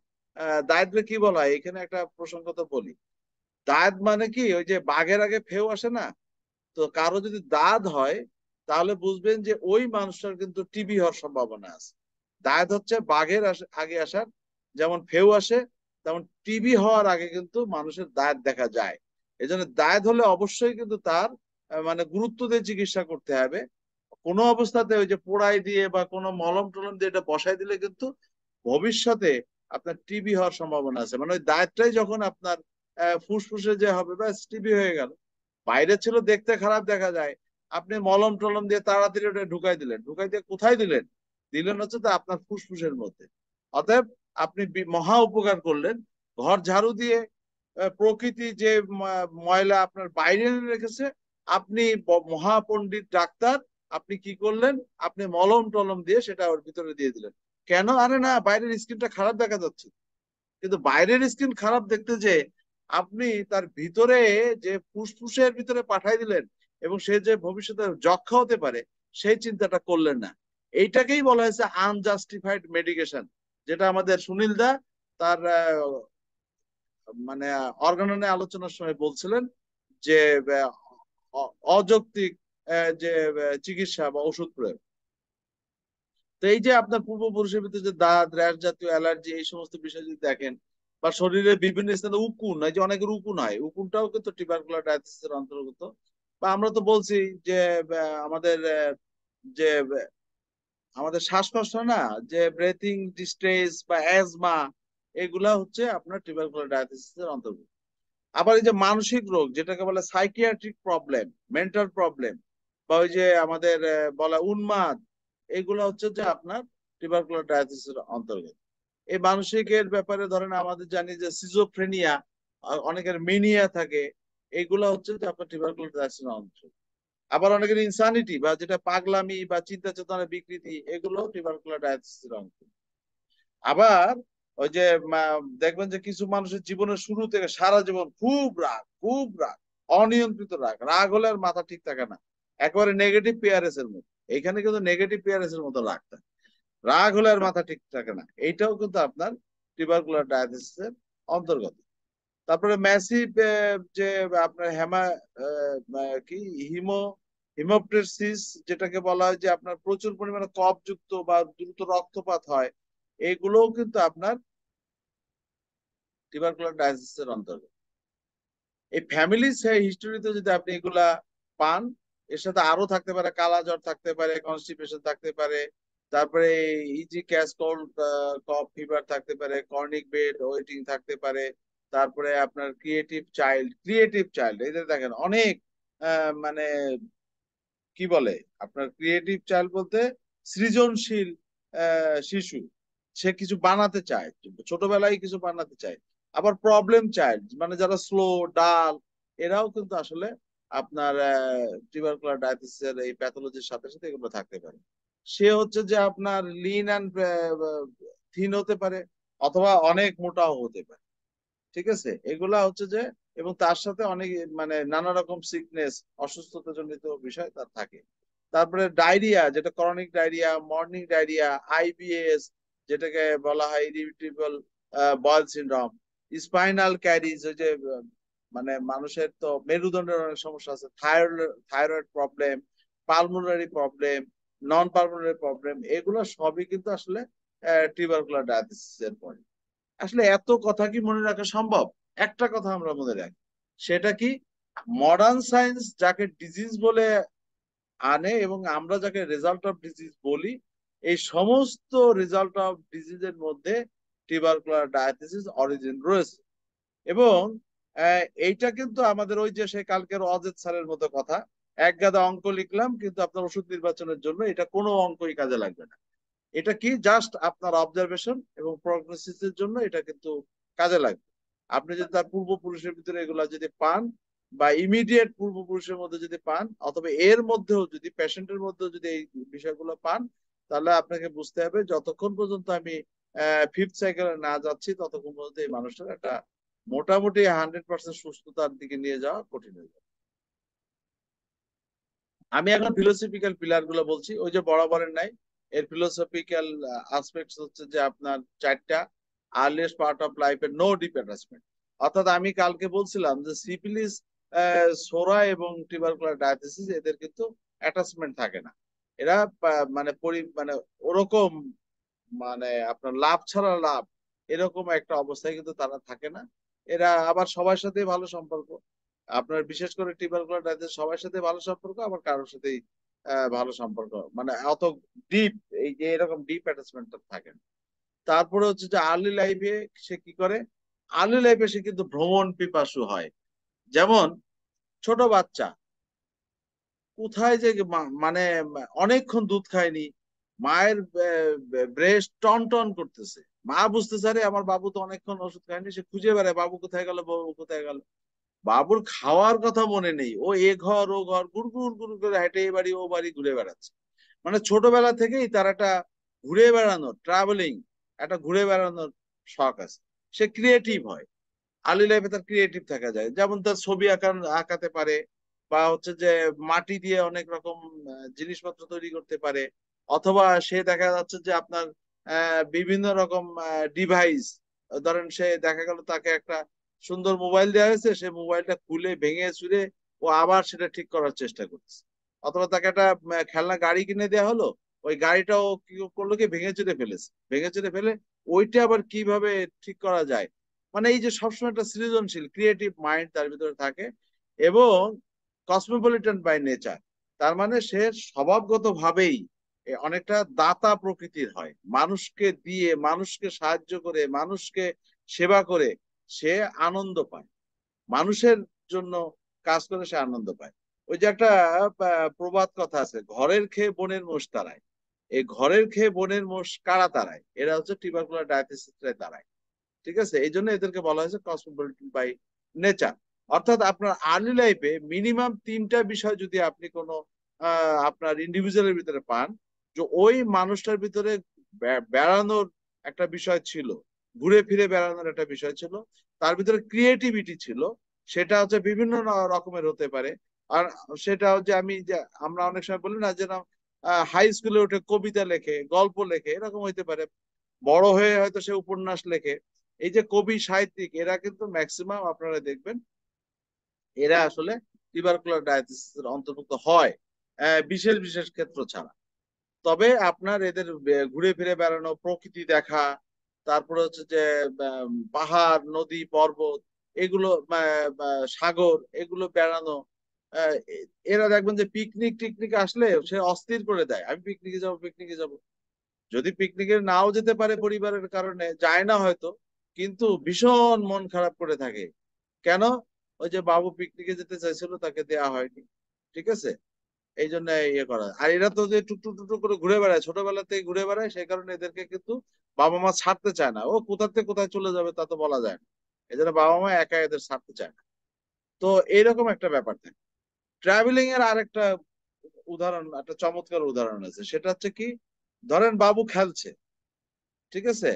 দাঁতকে কি বলা হয় এখানে একটা প্রসঙ্গত বলি। দাঁত মানে কি, ওই যে বাঘের আগে ফেউ আসে না, তো কারো যদি দাঁত হয় তাহলে বুঝবেন যে ওই মানুষটার কিন্তু টিবি হওয়ার সম্ভাবনা আছে। দাঁত হচ্ছে বাঘের আগে আসার, যেমন ফেউ আসে, তেমন টিবি হওয়ার আগে কিন্তু মানুষের দাঁত দেখা যায়। এই জন্য দাঁত হলে অবশ্যই কিন্তু তার মানে গুরুত্ব দিয়ে চিকিৎসা করতে হবে। কোনো অবস্থাতে ওই যে পোড়াই দিয়ে বা কোনো মলম টলম দিয়ে এটা বসাই দিলে কিন্তু ভবিষ্যতে আপনার টিবি হওয়ার সম্ভাবনা আছে। মানে ওই দাঁতটাই যখন আপনার ফুসফুসে যে হবে, ব্যাস টিবি হয়ে গেল। বাইরে ছিল দেখতে খারাপ দেখা যায়, আপনি মলম টলম দিয়ে তাড়াতাড়ি ওটা ঢুকাই দিলেন, ঢুকাই দিয়ে কোথায় দিলেন, দিলেন হচ্ছে তো আপনার ফুসফুসের মধ্যে। অতএব আপনি মহা উপকার করলেন। ঘর ঝাড়ু দিয়ে প্রকৃতি যে ময়লা আপনার বাইরে এনে রেখেছে, আপনি মহাপণ্ডিত ডাক্তার, আপনি কি করলেন, আপনি মলম টলম দিয়ে সেটা ওর ভিতরে দিয়ে দিলেন। কেন? আরে না, বাইরের স্কিনটা খারাপ দেখা যাচ্ছে, কিন্তু বাইরের স্কিন খারাপ দেখতে যে আপনি তার ভিতরে যে ফুসফুসের ভিতরে পাঠাই দিলেন, এবং সে যে ভবিষ্যতে যক্ষা হতে পারে সেই চিন্তাটা করলেন না। এইটাকেই বলা হয়েছে আনজাস্টিফাইড মেডিকেশন, যেটা আমাদের সুনীল দা তার মানে অর্গাননে আলোচনার সময় বলছিলেন যে অযৌক্তিক যে চিকিৎসা বা ওষুধ প্রয়োগ। তো এই যে আপনার পূর্বপুরুষের ভিতরে যে দাঁত, র্যাশ জাতীয় অ্যালার্জি, এই সমস্ত বিষয় যদি দেখেন, বা শরীরের বিভিন্ন স্থানে উকুন, এই যে অনেকের উকুন হয়, উকুনটাও কিন্তু টিউবারকুলোসিসের অন্তর্গত। বা আমরা তো বলছি যে আমাদের যে আমাদের শ্বাসকষ্ট হয় না, যে ব্রেথিং ডিস্ট্রেস বা অ্যাজমা, এগুলা হচ্ছে আপনার টিউবারকুলোসিসের অন্তর্গত। আবার এই যে মানসিক রোগ, যেটাকে বলে সাইকিয়াট্রিক প্রবলেম, মেন্টাল প্রবলেম, বা ওই যে আমাদের বলা উন্মাদ, এগুলো হচ্ছে যে আপনার টিউবারকুলোসিসের অন্তর্গত। এই মানসিকের ব্যাপারে ধরেন আমাদের জানি যে সিজোফ্রেনিয়া, অনেকের মেনিয়া থাকে, এগুলো হচ্ছে যে আপনার টিউবারকুলোসিসের অন্তর্গত। আবার অনেকের ইনসানিটি বা যেটা পাগলামি বা চিন্তা চেতনার বিকৃতি, এগুলো টিউবারকুলোসিসের অন্তর্গত। আবার ওই যে দেখবেন যে কিছু মানুষের জীবনের শুরু থেকে সারা জীবন খুব রাগ, খুব রাগ, অনিয়ন্ত্রিত রাগ, রাগ হলে আর মাথা ঠিক থাকে না, একেবারে নেগেটিভ পিআরএস এর মতো। এখানে কিন্তু নেগেটিভ পিআরএস এর মতো রাগটা, রাগ হলে আর মাথা ঠিক থাকে না, এইটাও কিন্তু আপনার টিউবারকুলোসিসের অন্তর্গত। তারপরে ম্যাসিভ যে আপনার কি হিমো হিমোপ্টেসিস, যেটাকে বলা হয় যে আপনার প্রচুর পরিমাণে কফযুক্ত বা দ্রুত রক্তপাত হয়, এগুলোও কিন্তু আপনার টিউবারকুলোসিসের অন্তর্গত। এই ফ্যামিলি হিস্টোরিতে যদি আপনি এগুলা পান, এর সাথে আরো থাকতে পারে কালা জ্বর, থাকতে পারে কনস্টিপেশন, থাকতে পারে তারপরে ইজি ক্যাশ কোল্ড, কফ ফিভার থাকতে পারে, কর্নিক বেড ওয়েটিং থাকতে পারে, তারপরে আপনার ক্রিয়েটিভ চাইল্ড এদের দেখেন অনেক মানে কি বলে, আপনার ক্রিয়েটিভ চাইল্ড বলতে সৃজনশীল শিশু, সে কিছু বানাতে চায়, ছোটবেলায় কিছু বানাতে চায়। আবার প্রবলেম চাইল্ড মানে যারা স্লো, ডাল, এরাও কিন্তু আসলে আপনার টিউবারকুলার এর এই প্যাথোলজির সাথে সাথে এগুলো থাকতে পারে। সে হচ্ছে যে আপনার লিন অ্যান্ড থিন হতে পারে, অথবা অনেক মোটাও হতে পারে। ঠিক আছে, এগুলা হচ্ছে যে, এবং তার সাথে অনেক মানে নানা রকম সিকনেস, অসুস্থতা জনিত বিষয় তার থাকে। তারপরে ডায়রিয়া, যেটা chronic diarrhoea, morning diarrhoea, IBS যেটাকে বলা হয় irritable bowel syndrome, spinal caries, ওই যে মানে মানুষের তো মেরুদণ্ডের অনেক সমস্যা আছে, thyroid problem, pulmonary problem, non pulmonary problem, এগুলো সবই কিন্তু আসলে টিউবারকুলার ডায়াবেটিস এর পরে। আসলে এত কথা কি মনে রাখা সম্ভব? একটা কথা আমরা মনে রাখি, সেটা কি, মডার্ন সায়েন্স যাকে ডিজিজ বলে আনে এবং আমরা যাকে রেজাল্ট অফ ডিজিজ বলি, এই সমস্ত রেজাল্ট অফ ডিজিজের মধ্যে টিউবারকুলার ডায়াবেটিস অরিজিন রয়েছে। এবং এইটা কিন্তু আমাদের ওই যে সে কালকের অজিত স্যারের মতো কথা, এক গাদা অঙ্ক লিখলাম কিন্তু আপনার ওষুধ নির্বাচনের জন্য এটা কোনো অঙ্কই কাজে লাগবে না। এটা কি, জাস্ট আপনার অবজারভেশন এবং প্রগনোসিসের জন্য এটা কিন্তু কাজে লাগবে। আপনি যদি তার পূর্বপুরুষের ভিতরে এগুলা যদি পান, বা ইমিডিয়েট পূর্বপুরুষের মধ্যে যদি পান, অথবা এর মধ্যেও যদি পেশেন্টের মধ্যেও যদি এই বিষয়গুলো পান, তাহলে আপনাকে বুঝতে হবে যতক্ষণ পর্যন্ত আমি ফিফথ সাইকেলে না যাচ্ছি ততক্ষণ পর্যন্ত এই মানুষটার একটা মোটামুটি 100% সুস্থতার দিকে নিয়ে যাওয়া কঠিন হয়ে যাবে। আমি এখন ফিলোসফিক্যাল পিলার গুলো বলছি, ওই যে বরাবরের নাই, এর ফিলোসফিক্যাল আসপেক্ট হচ্ছে যে আপনার চারটা। আর্লিয়েস্ট পার্ট অফ লাইফ এর নো ডিপ অ্যাটাচমেন্ট, অর্থাৎ আমি কালকে বলছিলাম যে সিফিলিস, সোরা এবং টিউবারকুলার ডায়াবেটিস এদের কিন্তু অ্যাটাচমেন্ট থাকে না। এরা মানে মানে ওরকম মানে আপনার লাভ ছাড়া লাভ, এরকম একটা অবস্থায় কিন্তু তারা থাকে না। এরা আবার সবার সাথে ভালো সম্পর্ক, আপনার বিশেষ করে টিউবারকুলার ডায়াবেটিস সবার সাথে ভালো সম্পর্ক, আবার কারোর সাথেই ভালো সম্পর্ক, মানে অত ডিপ, এই যে এরকম ডিপ অ্যাটাচমেন্ট থাকে না। তারপরে হচ্ছে যে আর্লি লাইফে সে কি করে, আর্লি লাইফে সে কিন্তু ভ্রমণ পিপাসু হয়। যেমন ছোট বাচ্চা কোথায় যে মানে অনেকক্ষণ দুধ খায়নি, মায়ের ব্রেস্ট টন টন করতেছে, মা বুঝতেছে আরে আমার বাবু তো অনেকক্ষণ ওষুধ খায়নি, সে খুঁজে বেড়ায় বাবু কোথায় গেল, বাবু কোথায় গেল। বাবুর খাওয়ার কথা মনে নেই, ও এ ঘর ও ঘর গুড় গুড় গুড় করে হেঁটে এ বাড়ি ও বাড়ি ঘুরে বেড়াচ্ছে। মানে ছোটবেলা থেকেই তার একটা ঘুরে বেড়ানোর, ট্রাভেলিং, একটা ঘুরে বেড়ানোর শখ আছে। সে ক্রিয়েটিভ হয়, আর্লি লাইফে তার ক্রিয়েটিভ থাকা যায়, যেমন তার ছবি আঁকাতে পারে, বা হচ্ছে যে মাটি দিয়ে অনেক রকম জিনিসপত্র তৈরি করতে পারে, অথবা সে দেখা যাচ্ছে যে আপনার বিভিন্ন রকম ডিভাইস, ধরেন সে দেখা গেল তাকে একটা সুন্দর মোবাইল দেওয়া হয়েছে, সে মোবাইলটা খুলে ভেঙে চুরে ও আবার সেটা ঠিক করার চেষ্টা করছে। অথবা তাকে একটা খেলনা গাড়ি কিনে দেওয়া হলো, ওই গাড়িটাও কি করলো, কি ভেঙে চুরে ফেলেছে, ভেঙে চুরে ফেলে ওইটা আবার কিভাবে ঠিক করা যায়। মানে এই যে সবসময় একটা সৃজনশীল ক্রিয়েটিভ মাইন্ড তার ভিতরে থাকে। এবং কসমোপলিটন বাই নেচার, তার মানে সে স্বভাবগত ভাবেই অনেকটা দাতা প্রকৃতির হয়, মানুষকে দিয়ে, মানুষকে সাহায্য করে, মানুষকে সেবা করে সে আনন্দ পায়, মানুষের জন্য কাজ করে সে আনন্দ পায়। ওই যে একটা প্রবাদ কথা আছে, ঘরের খেয়ে বনের মোষ তাড়ায়। এই ঘরের খেয়ে বনের মোষ কারা তাড়ায়? এরা হচ্ছে টিউবারকুলার ডায়াবেটিস তাড়ায়। ঠিক আছে, এই জন্য এদেরকে বলা হয়েছে কসমোপলিটন বাই নেচার। অর্থাৎ আপনার আর্লি লাইফে মিনিমাম তিনটা বিষয় যদি আপনি কোনো আপনার ইন্ডিভিজুয়ালের ভিতরে পান, যে ওই মানুষটার ভিতরে বেড়ানোর একটা বিষয় ছিল, ঘুরে ফিরে বেড়ানোর একটা বিষয় ছিল, তার ভিতরে ক্রিয়েটিভিটি ছিল, সেটা হচ্ছে বিভিন্ন রকমের হতে পারে। আর সেটা হচ্ছে আমি যে আমরা অনেক সময় বলি না যে হাই স্কুলে উঠে কবিতা লেখে, গল্প লেখে, এরকম হইতে পারে। বড় হয়ে হয়তো সে উপন্যাস লেখে। এই যে কবি সাহিত্যিক, এরা কিন্তু ম্যাক্সিমাম আপনারা দেখবেন এরা আসলে টিউবারকুলার ডায়াবেটিসের অন্তর্ভুক্ত হয়, বিশেষ বিশেষ ক্ষেত্র ছাড়া। তবে আপনার এদের ঘুরে ফিরে বেড়ানো, প্রকৃতি দেখা, তারপরে হচ্ছে যে পাহাড়, নদী, পর্বত, এগুলো সাগর, এগুলো বেড়ানো, এরা দেখবেন যে পিকনিক টিকনিক আসলে সে অস্থির করে দেয়, আমি পিকনিকে যাব পিকনিকে যাব। যদি পিকনিকে নাও যেতে পারে পরিবারের কারণে, যায় না হয়তো, কিন্তু ভীষণ মন খারাপ করে থাকে। কেন? ওই যে বাবু পিকনিকে যেতে চাইছিল, তাকে দেয়া হয়নি। ঠিক আছে, এই জন্য ইয়ে করা। আর এরা তো যে টুকটুক টুকটুক করে ঘুরে বেড়ায়, ছোটবেলা থেকে ঘুরে বেড়ায়, সেই কারণে এদেরকে কিন্তু বাবা মা ছাড়তে চায় না। ও কোথা থেকে কোথায় চলে যাবে তা তো বলা যায় না। এই জন্য বাবা মা একা এদের ছাড়তে চায় না। তো এইরকম একটা ব্যাপার থাকে। ট্রাভেলিং এর আরেকটা উদাহরণ, একটা চমৎকার উদাহরণ আছে, সেটা হচ্ছে কি, ধরেন বাবু খেলছে, ঠিক আছে,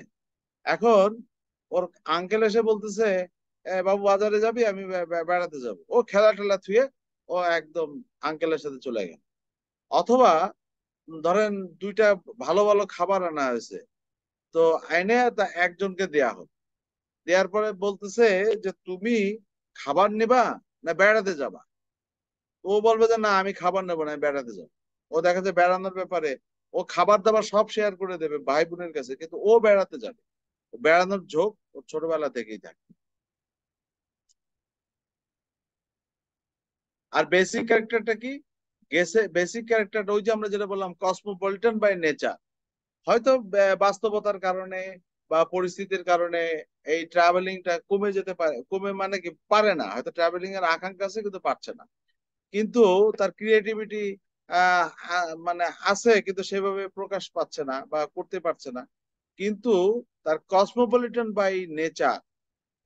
এখন ওর আঙ্কেল এসে বলতেছে, বাবু বাজারে যাবি, আমি বেড়াতে যাব, ও খেলা টেলা থুয়ে ও একদম আঙ্কেলের সাথে চলে গেল। অথবা ধরেন দুইটা ভালো ভালো খাবার আনা হয়েছে, তো আইনে তা একজনকে দেয়া হল, দেওয়ার পরে বলতেছে যে তুমি খাবার নিবা না বেড়াতে যাবা। ও বলবে যে না, আমি খাবার নেবো না, আমি বেড়াতে যাবো। ও দেখা যায় বেড়ানোর ব্যাপারে ও খাবার দাবার সব শেয়ার করে দেবে ভাই বোনের কাছে, কিন্তু ও বেড়াতে যাবে। বেড়ানোর ঝোঁক ওর ছোটবেলা থেকেই থাকে। আর বেসিক ক্যারেক্টারটা কি? গেছে বেসিক ক্যারেক্টারটা ওই যে আমরা যেটা বললাম, কসমোপলিটন বাই নেচার। হয়তো বাস্তবতার কারণে বা পরিস্থিতির কারণে এই ট্রাভেলিংটা কমে যেতে পারে, কমে মানে কি পারে না, হয়তো ট্রাভেলিং এর আকাঙ্ক্ষা আছে কিন্তু পারছে না। কিন্তু তার ক্রিয়েটিভিটি মানে আছে, কিন্তু সেভাবে প্রকাশ পাচ্ছে না বা করতে পারছে না। কিন্তু তার কসমোপলিটন বাই নেচার,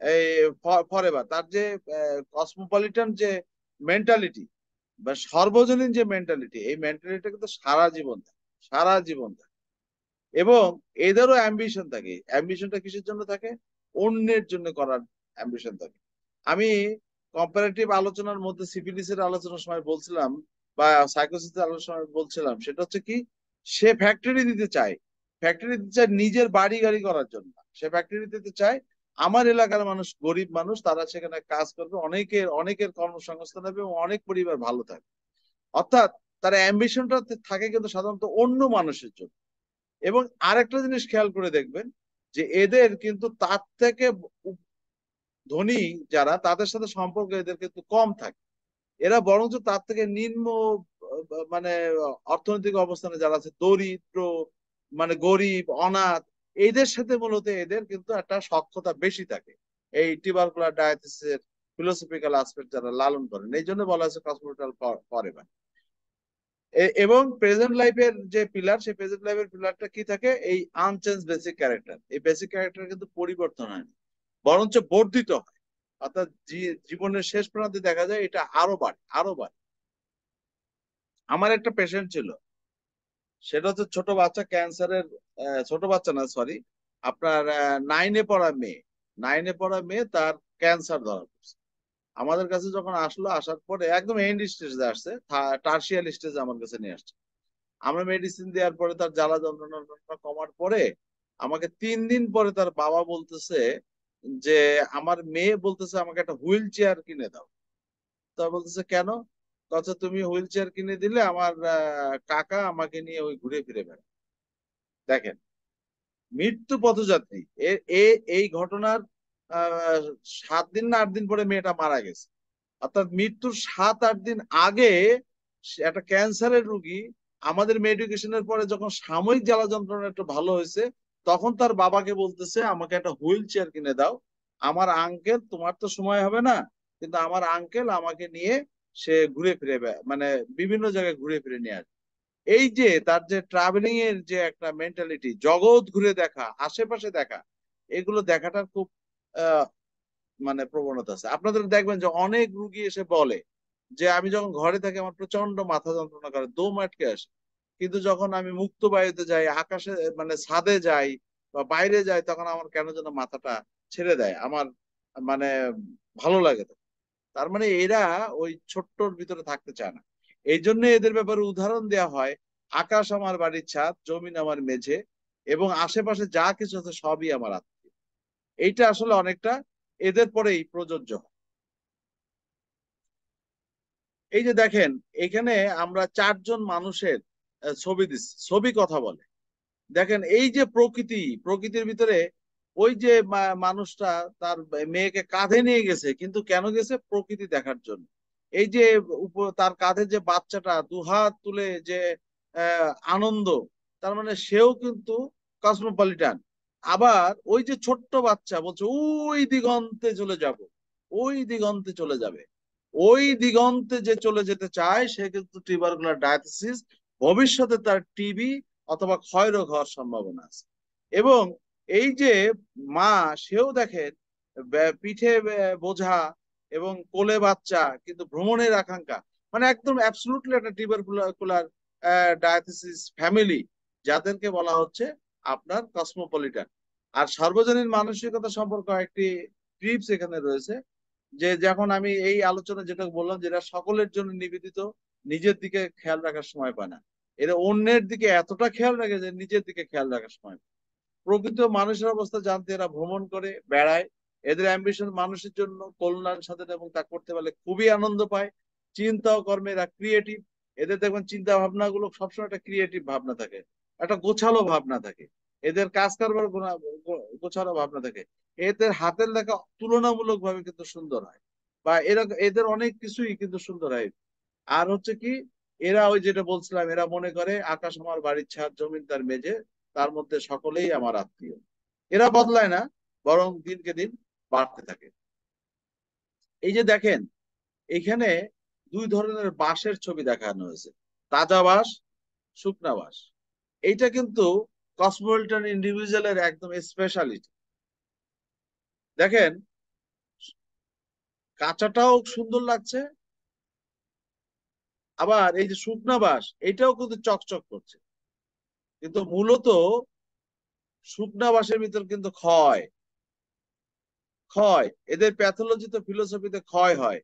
এই ফরএভার তার যে কসমোপলিটন যে মেন্টালিটি বা সর্বজনীন যে মেন্টালিটি, এই মেন্টালিটি কিন্তু সারা জীবন থাকে, সারা জীবন থাকে। এবং এদেরও অ্যাম্বিশন থাকে। অ্যাম্বিশনটা কিসের জন্য থাকে? অন্যের জন্য করার অ্যাম্বিশন থাকে। আমি কম্পারেটিভ আলোচনার মধ্যে সিফিলিসের আলোচনার সময় বলছিলাম, বা সাইকোসিসের আলোচনার সময় বলছিলাম, সেটা হচ্ছে কি, সে ফ্যাক্টরি দিতে চায়, ফ্যাক্টরি দিতে চায় নিজের বাড়ি গাড়ি করার জন্য। সে ফ্যাক্টরি দিতে চায়, আমার এলাকার মানুষ গরিব মানুষ, তারা সেখানে কাজ করবে, অনেকের অনেকের কর্মসংস্থান হবে এবং অনেক পরিবার ভালো থাকবে। অর্থাৎ তার অ্যাম্বিশনটা থাকে কিন্তু সাধারণত অন্য মানুষের জন্য। এবং আরেকটা জিনিস খেয়াল করে দেখবেন, যে এদের কিন্তু তার থেকে ধনী যারা, তাদের সাথে সম্পর্ক এদের কিন্তু কম থাকে। এরা বরঞ্চ তার থেকে নিম্ন মানে অর্থনৈতিক অবস্থানে যারা আছে, দরিদ্র, মানে গরিব, অনাথ, এদের সাথে মূলত এদের কিন্তু একটা সখ্যতা বেশি থাকে। এই টিউবারকুলার ডায়াথিসিসের ফিলোসফিক্যাল আসপেক্ট যারা লালন করেন, এই জন্য বলা হয়েছে কসমোপলিটান ফরএভার। এবং প্রেজেন্ট লাইফের যে পিলার, সেই প্রেজেন্ট লাইফের পিলারটা কি থাকে? এই আনচেঞ্জ বেসিক ক্যারেক্টার। এই বেসিক ক্যারেক্টার কিন্তু পরিবর্তন হয় না, বরঞ্চ বর্ধিত হয়। অর্থাৎ জীবনের শেষ প্রান্তে দেখা যায় এটা আরো বাড়ে, আরো বাড়ে। আমার একটা পেশেন্ট ছিল, সেটা হচ্ছে ছোট বাচ্চা ক্যান্সারের, ছোট বাচ্চা না সরি, আপনার নাইনে পড়া মেয়ে, নাইনে পড়া মেয়ে, তার ক্যান্সার ধরা পড়ছে। আমাদের কাছে যখন আসলো, আসার পরে একদম এন্ড স্টেজে আসছে, টার্সিয়াল স্টেজে আমার কাছে নিয়ে আসছে। আমরা মেডিসিন দেওয়ার পরে তার জ্বালা যন্ত্রণা টন্ত্রণা কমার পরে আমাকে 3 দিন পরে তার বাবা বলতেছে যে আমার মেয়ে বলতেছে আমাকে একটা হুইল চেয়ার কিনে দাও। তা বলতেছে কেন? আচ্ছা, তুমি হুইল চেয়ার কিনে দিলে আমার কাকা আমাকে নিয়ে ওই ঘুরে ফিরে বেড়ায়। দেখেন, মৃত্যু পথযাত্রী, এ এ এই ঘটনার আহ 7 দিন না 8 দিন পরে মেয়েটা মারা গেছে। অর্থাৎ মৃত্যুর 7-8 দিন আগে সে একটা ক্যান্সারের রোগী আমাদের মেডিকেশনের পরে যখন সাময়িক জ্বালা যন্ত্রণা একটু ভালো হয়েছে, তখন তার বাবাকে বলতেছে আমাকে একটা হুইল চেয়ার কিনে দাও, আমার আঙ্কেল, তোমার তো সময় হবে না, কিন্তু আমার আঙ্কেল আমাকে নিয়ে সে ঘুরে ফিরে মানে বিভিন্ন জায়গায় ঘুরে ফিরে নিয়ে আসবে। এই যে তার যে ট্রাভেলিং এর যে একটা মেন্টালিটি, জগৎ ঘুরে দেখা, আশেপাশে দেখা, এগুলো দেখাটার খুব মানে প্রবণতা আছে। আপনাদের দেখবেন যে অনেক রুগী এসে বলে যে আমি যখন ঘরে থাকি আমার প্রচন্ড মাথা যন্ত্রণা করে, দম আটকে আসে, কিন্তু যখন আমি মুক্ত বায়ুতে যাই, আকাশে মানে ছাদে যাই বা বাইরে যাই, তখন আমার কেন যেন মাথাটা ছেড়ে দেয়, আমার মানে ভালো লাগে। তো তার মানে এরা ওই ছোট্টর ভিতরে থাকতে চায় না। এই জন্য এদের ব্যাপারে উদাহরণ দেওয়া হয়, আকাশ আমার বাড়ির ছাদ, জমিন আমার মেঝে, এবং আশেপাশে যা কিছু আছে সবই আমার আত্মীয়। এইটা আসলে অনেকটা এদের পরেই প্রযোজ্য হয়। এই যে দেখেন, এখানে আমরা 4 জন মানুষের ছবি দিচ্ছি, ছবি কথা বলে। দেখেন এই যে প্রকৃতি, প্রকৃতির ভিতরে ওই যে মানুষটা তার মেয়েকে কাঁধে নিয়ে গেছে, কিন্তু কেন গেছে? প্রকৃতি দেখার জন্য। এই যে তার কাঁধে যে বাচ্চাটা দুহাত তুলে যে আনন্দ, তার মানে সেও কিন্তু কসমোপলিটান। আবার ওই যে ছোট্ট বাচ্চা বলছে ওই দিগন্তে চলে যাব, ওই দিগন্তে চলে যাবে, ওই দিগন্তে যে চলে যেতে চায় সে কিন্তু টিউবারকুলার ডায়াথিসিস, ভবিষ্যতে তার টিবি অথবা ক্ষয়রোগ হওয়ার সম্ভাবনা আছে। এবং এই যে মা, সেও দেখেন পিঠে বোঝা এবং কোলে বাচ্চা কিন্তু ভ্রমণের আকাঙ্ক্ষা, মানে একদম অ্যাবসলুটলি একটা টিউবারকুলার ডায়াথিসিস ফ্যামিলি, যাদেরকে বলা হচ্ছে আপনার কসমোপলিটান। আর সার্বজনীন মানসিকতা সম্পর্কে একটি টিপস এখানে রয়েছে, যে যখন আমি এই আলোচনা যেটা বললাম, যেটা সকলের জন্য নিবেদিত, নিজের দিকে খেয়াল রাখার সময় পায় না, এরা অন্যের দিকে এতটা খেয়াল রাখে যে নিজের দিকে খেয়াল রাখার সময় পায় না। প্রকৃত মানুষের অবস্থা জানতে এরা ভ্রমণ করে বেড়ায়, এদের অ্যাম্বিশন মানুষের জন্য কল্যাণ সাধন, এবং তা করতে পারলে খুবই আনন্দ পায়। চিন্তা ও কর্মে এরা ক্রিয়েটিভ, এদের দেখবেন চিন্তা ভাবনা গুলো সবসময় একটা ক্রিয়েটিভ ভাবনা থাকে, একটা গোছালো ভাবনা থাকে, এদের কাজ কারবার গোছালো ভাবনা থাকে। এদের হাতের লেখা তুলনামূলক ভাবে কিন্তু সুন্দর হয়, বা এরা এদের অনেক কিছুই কিন্তু সুন্দর হয়। আর হচ্ছে কি, এরা ওই যেটা বলছিলাম, এরা মনে করে আকাশ আমার বাড়ির ছাদ, জমিন তার মেঝে, তার মধ্যে সকলেই আমার আত্মীয়। এরা বদলায় না, বরং দিনকে দিন বাড়তে থাকে। এই যে দেখেন, এখানে দুই ধরনের বাঁশের ছবি দেখানো হয়েছে, তাজা বাঁশ, শুকনা বাঁশ। এইটা কিন্তু কসমোপলিটান ইন্ডিভিজুয়ালের একদম স্পেশালিটি। দেখেন, কাঁচাটাও সুন্দর লাগছে, আবার এই যে শুকনা বাঁশ এটাও কিন্তু চকচক করছে। কিন্তু মূলত শুকনা বাঁশের ভিতর কিন্তু ক্ষয়, ক্ষয় এদের প্যাথোলজিতে ফিলোসফিতে ক্ষয় হয়।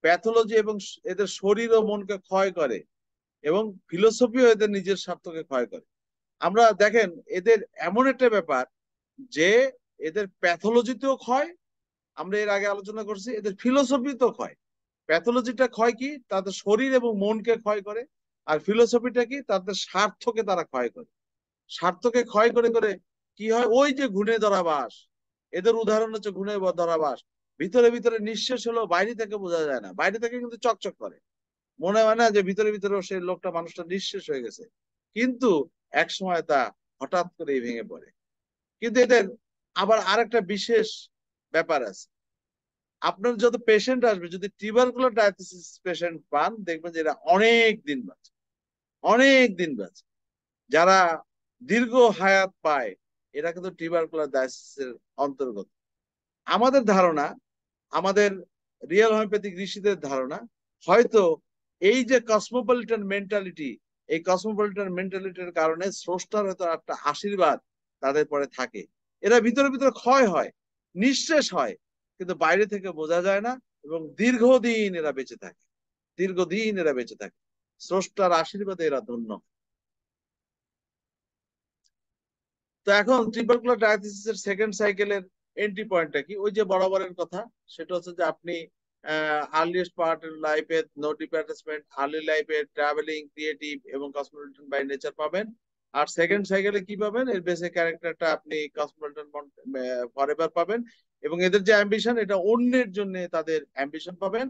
প্যাথোলজি এবং এদের শরীর ও মনকে ক্ষয় করে, এবং ফিলোসফিও এদের নিজের স্বার্থকে ক্ষয় করে। আমরা দেখেন, এদের এমন একটা ব্যাপার যে এদের প্যাথোলজিতেও ক্ষয়, আমরা এর আগে আলোচনা করছি, এদের ফিলোসফিতেও ক্ষয়। প্যাথোলজিটা ক্ষয় কি, তাদের শরীর এবং মনকে ক্ষয় করে, আর ফিলোসফিটা কি, তাদের স্বার্থকে তারা ক্ষয় করে। স্বার্থকে ক্ষয় করে করে কি হয়, ওই যে ঘুণে ধরা বাস, এদের উদাহরণ হচ্ছে ঘুণে ধরা বাস। ভিতরে ভিতরে নিঃশেষ হলেও বাইরে থেকে বোঝা যায় না, বাইরে থেকে কিন্তু চকচক করে, মনে হয় না যে ভিতরে ভিতরে সেই লোকটা, মানুষটা নিঃশেষ হয়ে গেছে, কিন্তু এক সময় তা হঠাৎ করে ভেঙে পড়ে। কিন্তু এদের আবার আরেকটা বিশেষ ব্যাপার আছে, আপনার যত পেশেন্ট আসবে, যদি টিউবারকুলার ডায়াথিসিস পেশেন্ট পান, দেখবেন যে এরা অনেক দিন বাঁচে, অনেক দিন বাঁচে। যারা দীর্ঘ হায়াত পায়, এরা কিন্তু টিউবারকুলার ডায়াথিসিসের অন্তর্গত। আমাদের ধারণা, আমাদের রিয়েল হোমিওপ্যাথিক ঋষিদের ধারণা, হয়তো এই যে কসমোপলিটান মেন্টালিটি, এই কসমোপলিটান মেন্টালিটির কারণে স্রষ্টার হয়তো একটা আশীর্বাদ তাদের পরে থাকে। এরা ভিতরে ভিতরে ক্ষয় হয়, নিঃশেষ হয়, কিন্তু বাইরে থেকে বোঝা যায় না, এবং দীর্ঘদিন এরা বেঁচে থাকে, দীর্ঘদিন এরা বেঁচে থাকে, স্রষ্টার আশীর্বাদে এরা ধন্য। তো এখন টিউবারকুলার ডায়াথিসিসের সেকেন্ড সাইকেলের এন্ট্রি পয়েন্টটা কি, ওই যে বরাবরের কথা, সেটা হচ্ছে যে আপনি আর্লিয়েস্ট পার্ট লাইফে নো ডিপ অ্যাটাচমেন্ট, আর্লি লাইফে ট্রাভেলিং, ক্রিয়েটিভ এবং কসমোপলিটান বাই নেচার পাবেন। আর সেকেন্ড সাইকেলে কি পাবেন, এর বেসিক ক্যারেক্টারটা আপনি কসমোপলিটান ফরএভার পাবেন, এবং এদের যে অ্যাম্বিশন, এটা অন্যের জন্য তাদের অ্যাম্বিশন পাবেন।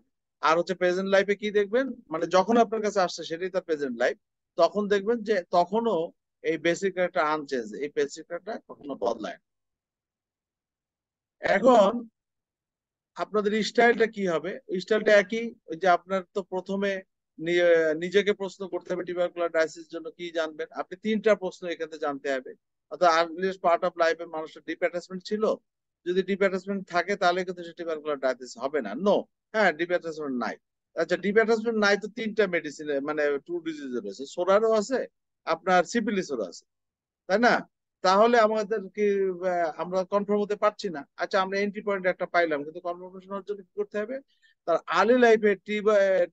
আর হচ্ছে প্রেজেন্ট লাইফে কি দেখবেন, মানে যখন আপনার কাছে আসছে সেটাই তার প্রেজেন্ট লাইফ, তখন দেখবেন যে তখনও এই বেসিক একটা আনচেঞ্জ, এই বেসিক একটা কখনো বদলায় না। এখন আপনাদের স্টাইলটা কি হবে, স্টাইলটা একই। ওই যে আপনার তো প্রথমে নিজেকে প্রশ্ন করতে হবে টিউবারকুলার ডায়াথিসিস জন্য কি জানবেন, আপনি তিনটা প্রশ্ন এখানে জানতে হবে। অর্থাৎ আর্লিয়েস্ট পার্ট অফ লাইফে মানুষের ডিপ অ্যাটাচমেন্ট ছিল, যদি ডিপ অ্যাটাচমেন্ট থাকে তাহলে কিন্তু সে টিউবারকুলার ডায়াথিসিস হবে না, নো। হ্যাঁ, ডিপ অ্যাটাচমেন্ট নাই, আচ্ছা ডিপ অ্যাটাচমেন্ট নাই, তো তিনটা মেডিসিন, মানে টু ডিজিজ রয়েছে, সোরারও আছে, আপনার সিপিলিসেরও আছে, তাই না? তাহলে আমাদের কি আমরা কনফার্ম হতে পারছি না। আচ্ছা, আমরা এন্ট্রি পয়েন্ট একটা পাইলাম, কিন্তু কনফার্মেশন হওয়ার জন্য কি করতে হবে, তার আর্লি লাইফে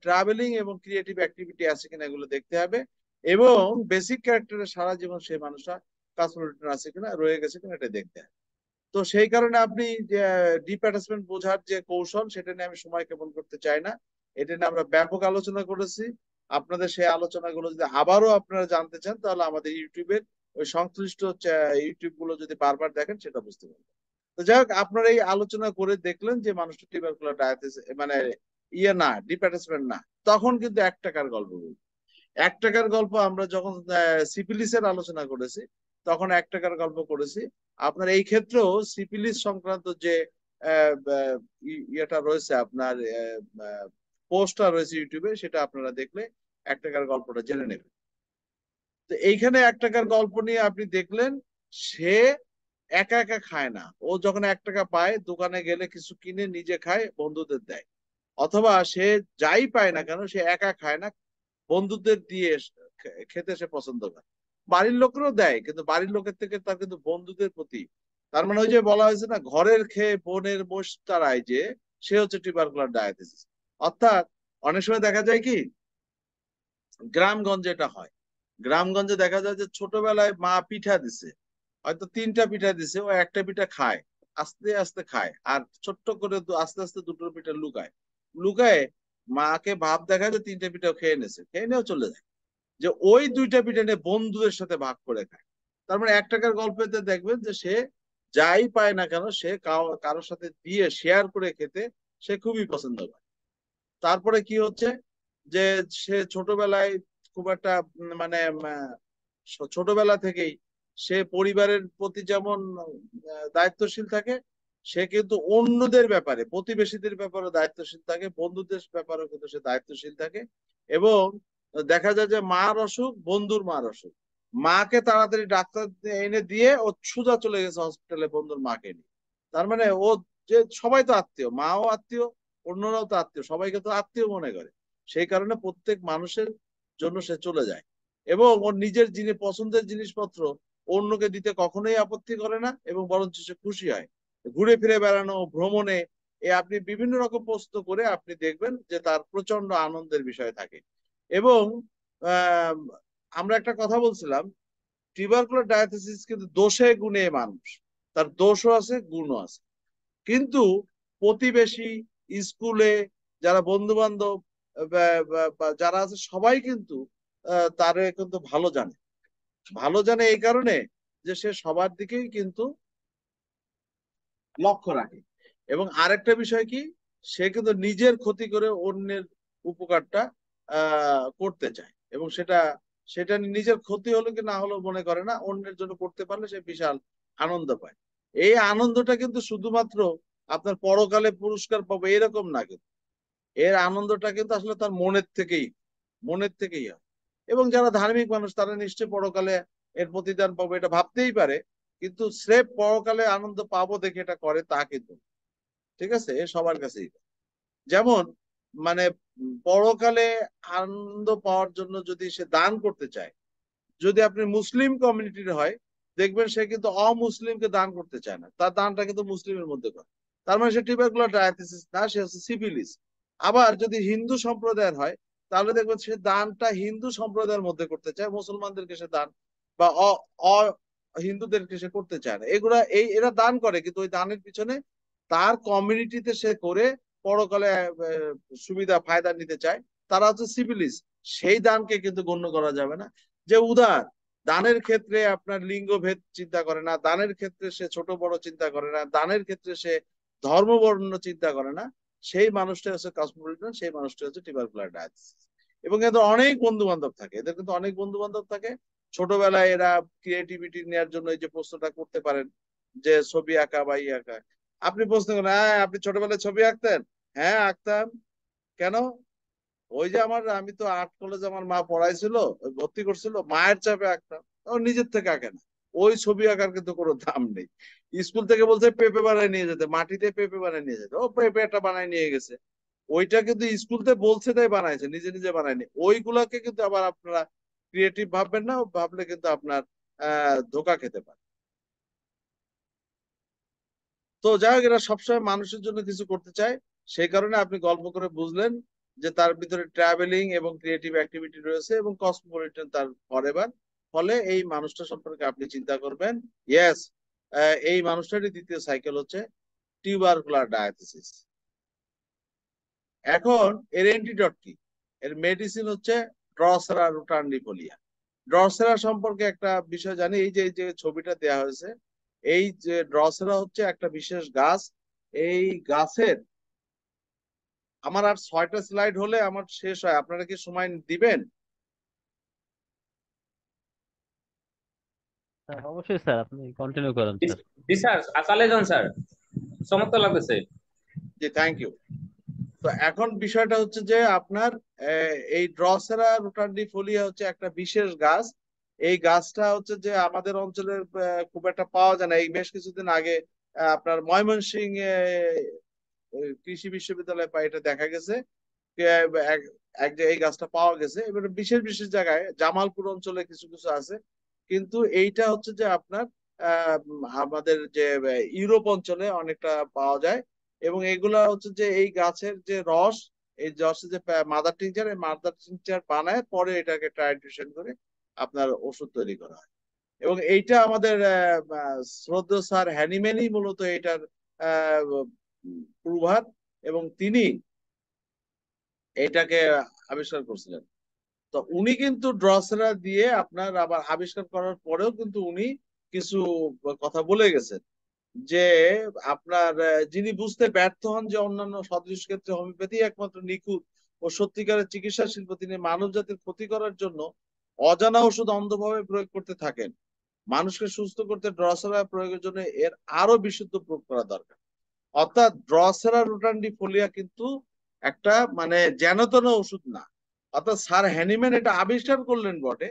ট্রাভেলিং এবং ক্রিয়েটিভ অ্যাক্টিভিটি আছে কিনা এগুলো দেখতে হবে, এবং বেসিক ক্যারেক্টারে সারা জীবন সেই মানুষটা কসমোপলিটান আছে কিনা, রয়ে গেছে কিনা, এটা দেখতে হবে। তো সেই কারণে আপনি ডিপ অ্যাটাচমেন্ট বোঝার যে কৌশল, সেটা নিয়ে আমি সময় ক্ষেপণ করতে চাই না, এটা নিয়ে আমরা ব্যাপক আলোচনা করেছি। আপনাদের সেই আলোচনাগুলো যদি আবারও আপনারা জানতে চান, তাহলে আমাদের ইউটিউবের ওই সংশ্লিষ্ট ইউটিউব গুলো যদি বারবার দেখেন, সেটা বুঝতে পারবেন। তো যাই হোক, আপনারা এই আলোচনা করে দেখলেন যে মানুষটা টিউবারকুলার ডায়াথিসিস, মানে ইয়ে না, ডিপ অ্যাটাচমেন্ট না, তখন কিন্তু 1 টাকার গল্প বলবো। 1 টাকার গল্প আমরা যখন সিফিলিসের আলোচনা করেছি তখন 1 টাকার গল্প করেছি। আপনার এই ক্ষেত্রেও সিফিলিস সংক্রান্ত যে ইয়েটা রয়েছে আপনার পোস্টটা রয়েছে ইউটিউবে, সেটা আপনারা দেখলে 1 টাকার গল্পটা জেনে নেবেন। তো এইখানে 1 টাকার গল্প নিয়ে আপনি দেখলেন সে একা একা খায় না, ও যখন 1 টাকা পায় দোকানে গেলে কিছু কিনে নিজে খায়, বন্ধুদের দেয়। অথবা সে যাই পায় না কেন সে একা খায় না, বন্ধুদের দিয়ে খেতে সে পছন্দ করে। বাড়ির লোকেরও দেয়, কিন্তু বাড়ির লোকের থেকে তার কিন্তু বন্ধুদের প্রতি, তার মানে ওই যে বলা হয়েছে না, ঘরের খেয়ে বোনের মোষ তাড়ায়, যে সে হচ্ছে টিউবারকুলার ডায়াবেটিস। অর্থাৎ অনেক সময় দেখা যায় কি, গ্রামগঞ্জে এটা হয়, গ্রামগঞ্জে দেখা যায় যে ছোটবেলায় মা পিঠা দিছে, হয়তো 3টা পিঠা দিছে, ও একটা পিঠা খায়, আস্তে আস্তে খায়, আর ছোট্ট করে আস্তে আস্তে দুটো পিঠা লুকায়, লুকায় মাকে ভাব দেখায় যে 3টে পিঠা খেয়ে নেছে, খেয়ে নিয়েও চলে যায়, যে ওই 2টা পিঠা নিয়ে বন্ধুদের সাথে ভাগ করে খায়। তার মানে 1 টাকার গল্পেতে দেখবেন যে সে যাই পায় না কেন সে কারোর সাথে দিয়ে শেয়ার করে খেতে সে খুবই পছন্দ করে। তারপরে কি হচ্ছে, যে সে ছোটবেলায় খুব একটা মানে ছোটবেলা থেকেই সে পরিবারের প্রতি যেমন দায়িত্বশীল থাকে, সে কিন্তু অন্যদের ব্যাপারে, প্রতিবেশীদের ব্যাপারে দায়িত্বশীল থাকে, বন্ধুদের ব্যাপারেও কিন্তু সে দায়িত্বশীল থাকে। এবং দেখা যায় যে মার অসুখ, বন্ধুর মার অসুখ, মাকে তাড়াতাড়ি ডাক্তার এনে দিয়ে ও সোজা চলে গেছে হসপিটালে বন্ধুর মাকে নিয়ে। তার মানে ও, যে সবাই তো আত্মীয়, মাও আত্মীয়, অন্যরাও তো আত্মীয়, সবাইকে তো আত্মীয় মনে করে, সেই কারণে প্রত্যেক মানুষের জন্য সে চলে যায়। এবং ওর নিজের পছন্দের জিনিসপত্র অন্যকে দিতে কখনোই আপত্তি করে না, এবং বরঞ্চ সে খুশি হয়। ঘুরে ফিরে বেড়ানো, ভ্রমণে আপনি বিভিন্ন রকম প্রশ্ন করে আপনি দেখবেন যে তার প্রচন্ড আনন্দের বিষয় থাকে। এবং আহ আমরা একটা কথা বলছিলাম, টিউবারকুলার ডায়াথেসিস কিন্তু দোষে গুণে মানুষ, তার দোষও আছে গুণও আছে। কিন্তু প্রতিবেশী, স্কুলে যারা বন্ধু বান্ধব যারা আছে সবাই কিন্তু তারে কিন্তু ভালো জানে, ভালো জানে এই কারণে যে সে সবার দিকেই কিন্তু লক্ষ্য রাখে। এবং আরেকটা বিষয় কি, সে কিন্তু নিজের ক্ষতি করে অন্যের উপকারটা করতে চায়, এবং সেটা সেটা নিজের ক্ষতি হলো কি না হলো মনে করে না, অন্যের জন্য করতে পারলে সে বিশাল আনন্দ পায়। এই আনন্দটা কিন্তু শুধুমাত্র আপনার পরকালে পুরস্কার পাবো এরকম না, কিন্তু এর আনন্দটা কিন্তু আসলে তার মনের থেকেই হয়। এবং যারা ধার্মিক মানুষ তারা নিশ্চয়ই পরকালে এর প্রতিদান পাবো এটা ভাবতেই পারে, কিন্তু স্রেফ পরকালে আনন্দ পাবো দেখে এটা করে তা কিন্তু না। ঠিক আছে, এ সবার কাছেই। যেমন মানে পরকালে আনন্দ পাওয়ার জন্য যদি সে দান করতে চায়, যদি আপনি মুসলিম কমিউনিটির হয়, দেখবেন সে কিন্তু অমুসলিমকে দান করতে চায় না, তার দানটা কিন্তু মুসলিমের মধ্যে করে। তার মানে সে টিউবারকুলার ডায়াথিসিস না, সে হচ্ছে সিফিলিস। আবার যদি হিন্দু সম্প্রদায়ের হয়, তাহলে দেখবেন সে দানটা হিন্দু সম্প্রদায়ের মধ্যে করতে চায়, মুসলমানদেরকে সে দান বা অ অ হিন্দুদেরকে সে করতে চায় না। এরা দান করে, কিন্তু ওই দানের পিছনে তার কমিউনিটিতে সে করে পরকালে সুবিধা ফায়দা নিতে চায়, তারা হচ্ছে সিভিলিস। সেই দানকে কিন্তু গণ্য করা যাবে না। যে উদার, দানের ক্ষেত্রে আপনার লিঙ্গ ভেদ চিন্তা করে না, দানের ক্ষেত্রে সে ছোট বড় চিন্তা করে না, দানের ক্ষেত্রে সে ধর্ম বর্ণ চিন্তা করে না, সেই মানুষটা হচ্ছে কসমোপলিটন, সেই মানুষটা হচ্ছে টিউবারকুলার ডায়াথিসিস। এবং এদের অনেক বন্ধু বান্ধব থাকে, এদের কিন্তু অনেক বন্ধু বান্ধব থাকে। ছোটবেলায় এরা ক্রিয়েটিভিটি নেওয়ার জন্য এই যে প্রশ্নটা করতে পারেন, যে ছবি আঁকা বা ই আঁকা, আপনি প্রশ্ন করেন, হ্যাঁ আপনি ছোটবেলায় ছবি আঁকতেন? হ্যাঁ আঁকতাম। কেন? ওই যে আমি তো আর্ট কলেজে আমার মা পড়াইছিল, ভর্তি করছিল, মায়ের চাপে আঁকতাম। ও নিজের থেকে আঁকে না। ওই ছবি আঁকার কিন্তু কোনো দাম নেই। স্কুল থেকে বলছে পেঁপে বানায় নিয়ে যেতে, মাটিতে পেঁপে বানায় নিয়ে যেতে, ও পেঁপে একটা বানায় নিয়ে গেছে। ওইটা কিন্তু স্কুলতে বলছে তাই বানাইছে, নিজে নিজে বানায়নি। ওইগুলাকে কিন্তু আবার আপনারা ক্রিয়েটিভ ভাববেন না, ভাবলে কিন্তু আপনার ধোকা খেতে পারে। তো যাই হোক, এরা সবসময় মানুষের জন্য কিছু করতে চায়, সেই কারণে আপনি গল্প করে বুঝলেন যে তার ভিতরে ট্রাভেলিং এবং ক্রিয়েটিভ অ্যাক্টিভিটি রয়েছে, এবং কসমোপলিটন তার ফরএভার। ফলে এই মানুষটা সম্পর্কে আপনি চিন্তা করবেন, ইয়েস, এই মানুষটারই দ্বিতীয় সাইকেল হচ্ছে টিউবারকুলার ডায়াথিসিস। এখন এর অ্যান্টিডট কি? এর মেডিসিন হচ্ছে ড্রসেরা রুটান্ডিফোলিয়া। ড্রসেরা সম্পর্কে একটা বিষয় জানি, এই যে ছবিটা দেয়া হয়েছে, এই যে ড্রসেরা হচ্ছে একটা বিশেষ গাছ। এই গাছের আমার আর 6টা স্লাইড হলে আমার শেষ হয়, আপনারা কি সময় দিবেন? স্যার অবশ্যই স্যার, আপনি কন্টিনিউ করেন জি স্যার। জি স্যার, চালিয়ে যান স্যার, চমৎকার লাগতেছে। জি, থ্যাংক ইউ। তো এখন বিষয়টা হচ্ছে যে আপনার এই ড্রসেরা রোটান্ডিফোলিয়া হচ্ছে একটা বিশেষ গাছ। এই গাছটা হচ্ছে যে আমাদের অঞ্চলের খুব একটা পাওয়া যায় না। এই বেশ কিছুদিন আগে আপনার ময়মনসিংহ কৃষি বিশ্ববিদ্যালয়ে এটা দেখা গেছে। এক এক জায়গায় এই গাছটা পাওয়া গেছে। এবারে বিশেষ বিশেষ জায়গায় জামালপুর অঞ্চলে কিছু কিছু আছে, কিন্তু এইটা হচ্ছে যে আপনার আমাদের যে ইউরোপ অঞ্চলে অনেকটা পাওয়া যায়। এবং এগুলা হচ্ছে যে এই গাছের যে রস, এই রসের যে মাদার টিংচার, এই মাদার টিংচার বানায় পরে এটাকে ট্রাইটেশন করে আপনার ওষুধ তৈরি করা হয়। এবং এইটা আমাদের শ্রদ্ধেয় স্যার হ্যানিম্যানই মূলত এটার প্রভাব, এবং তিনি এটাকে আবিষ্কার করছিলেন। তো উনি কিন্তু ড্রসেরা দিয়ে আপনার আবার আবিষ্কার করার পরেও কিন্তু উনি কিছু কথা বলে গেছেন যে আপনার যিনি বুঝতে ব্যর্থ হন যে অন্যান্য সদৃশ ক্ষেত্রে হোমিওপ্যাথি একমাত্র নিখুঁত ও সত্যিকারের চিকিৎসা শিল্প, তিনি মানব জাতির ক্ষতি করার জন্য অজানা ওষুধ অন্ধভাবে প্রয়োগ করতে থাকেন। মানুষকে সুস্থ করতে ড্রসেরা প্রয়োগের জন্য এর আরো বিশুদ্ধ প্রয়োগ করা দরকার। অর্থাৎ ড্রসেরা রোটান্ডিফোলিয়া কিন্তু একটা মানে যেন তেন ওষুধ না। অর্থাৎ স্যার হ্যানিম্যান এটা আবিষ্কার করলেন বটে,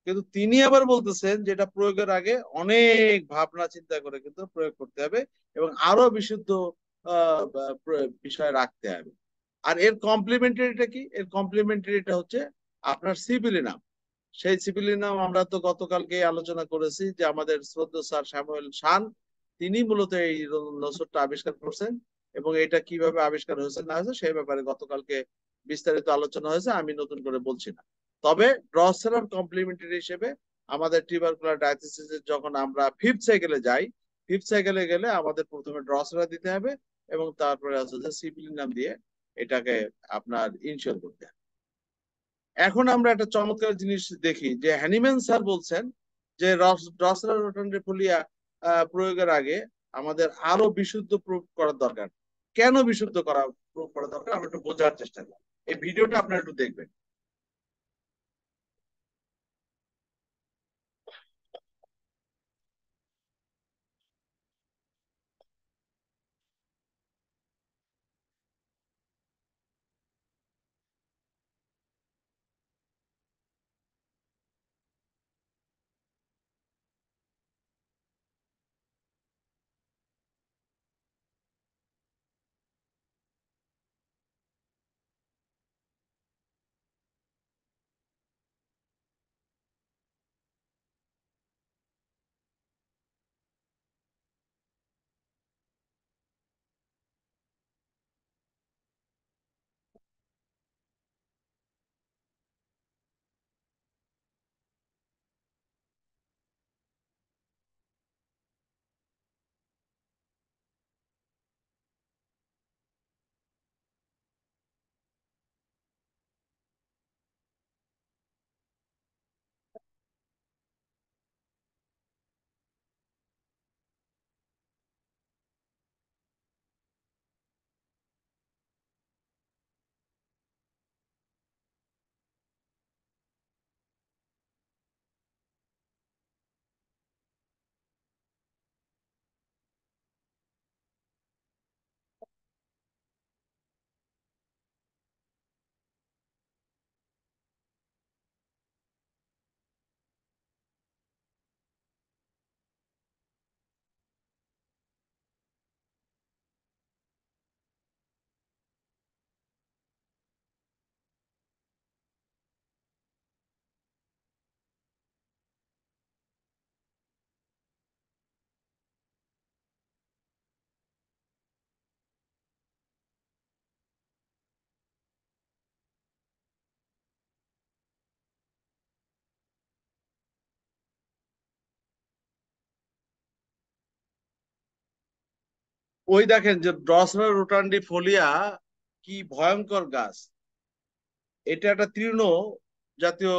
কিন্তু তিনি আবার বলতেছেন যে এটা প্রয়োগের আগে অনেক ভাবনা চিন্তা করে কিন্তু প্রয়োগ করতে হবে এবং আরো বিশুদ্ধ বিষয় রাখতে হবে। আর এর কমপ্লিমেন্টারিটা কি? এর কমপ্লিমেন্টারিটা হচ্ছে আপনার সিপিলিনাম। সেই সিপিলিনাম আমরা তো গতকালকে আলোচনা করেছি যে আমাদের শ্রদ্ধেয় স্যার স্যামুয়েল শান, তিনি মূলত এই নসরটা আবিষ্কার করছেন। এবং এটা কিভাবে আবিষ্কার হয়েছে না হয়েছে সেই ব্যাপারে গতকালকে বিস্তারিত আলোচনা হয়েছে, আমি নতুন করে বলছি না। তবে ড্রসেরার কমপ্লিমেন্টারি হিসেবে আমাদের টিউবারকুলার ডায়াথিসিসে যখন আমরা ফিফথ সাইকেলে যাই, ফিফথ সাইকেলে গেলে আমাদের প্রথমে ড্রসেরা দিতে হবে এবং তারপরে আছে যে সিপিলিনাম দিয়ে এটাকে আপনার ইনশিওর করতে হবে। এখন আমরা একটা চমৎকার জিনিস দেখি যে হ্যানিম্যান স্যার বলছেন যে ড্রসেরা রোটান্ডিফোলিয়া প্রয়োগের আগে আমাদের আরো বিশুদ্ধ প্রয়োগ করার দরকার। কেন বিশুদ্ধ প্রয়োগ করা দরকার আমরা একটু বোঝার চেষ্টা করি। এই ভিডিওটা আপনারা একটু দেখবেন। ওই দেখেন যে ড্রসেরা রোটান্ডিফোলিয়া কি ভয়ঙ্কর গাছ। এটা একটা তৃণ জাতীয়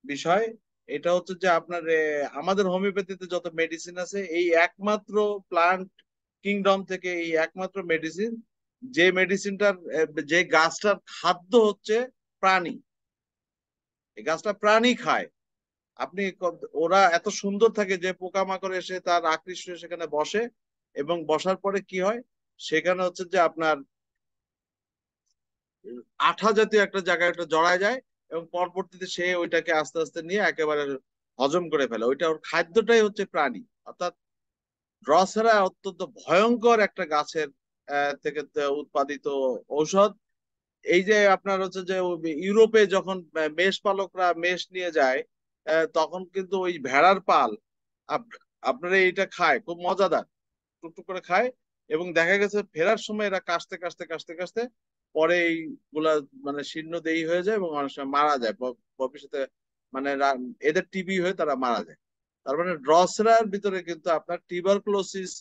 বিষয়। এটা হচ্ছে যে আপনার আমাদের হোমিওপ্যাথিতে যত মেডিসিন আছে এই একমাত্র প্লান্ট কিংডম থেকে এই একমাত্র মেডিসিন যে মেডিসিনটার যে গাছটার খাদ্য হচ্ছে প্রাণী, এই গাছটা প্রাণী খায়। ওরা এত সুন্দর থাকে যে পোকামাকড় এসে তার আকৃষ্ট হয়ে সেখানে বসে, এবং বসার পরে কি হয়, সেখানে হচ্ছে যে আপনার আঠা জাতীয় একটা জায়গায় একটা জড়ায় যায়, এবং পরবর্তীতে সে ওইটাকে আস্তে আস্তে নিয়ে একেবারে হজম করে ফেলে। ওইটা ওর খাদ্যটাই হচ্ছে প্রাণী। অর্থাৎ ড্রসেরা অত্যন্ত ভয়ঙ্কর একটা গাছের থেকে উৎপাদিত ঔষধ। এই যে আপনার হচ্ছে যে ইউরোপে যখন মেষ পালকরা মেষ নিয়ে যায়, তখন কিন্তু ওই ভেড়ার পাল আপনারা এইটা খায়, খুব মজাদার, টুকটুক করে খায়। এবং দেখা গেছে ফেরার সময় এরা কাশতে কাশতে কাশতে কাশতে পরে এইগুলা মানে শীর্ণ দেহী হয়ে যায় এবং অনেক সময় মারা যায় ভবিষ্যতে। মানে এদের টিবি হয়ে তারা মারা যায়। তার মানে ড্রসেরার ভিতরে কিন্তু আপনার টিউবারকুলোসিস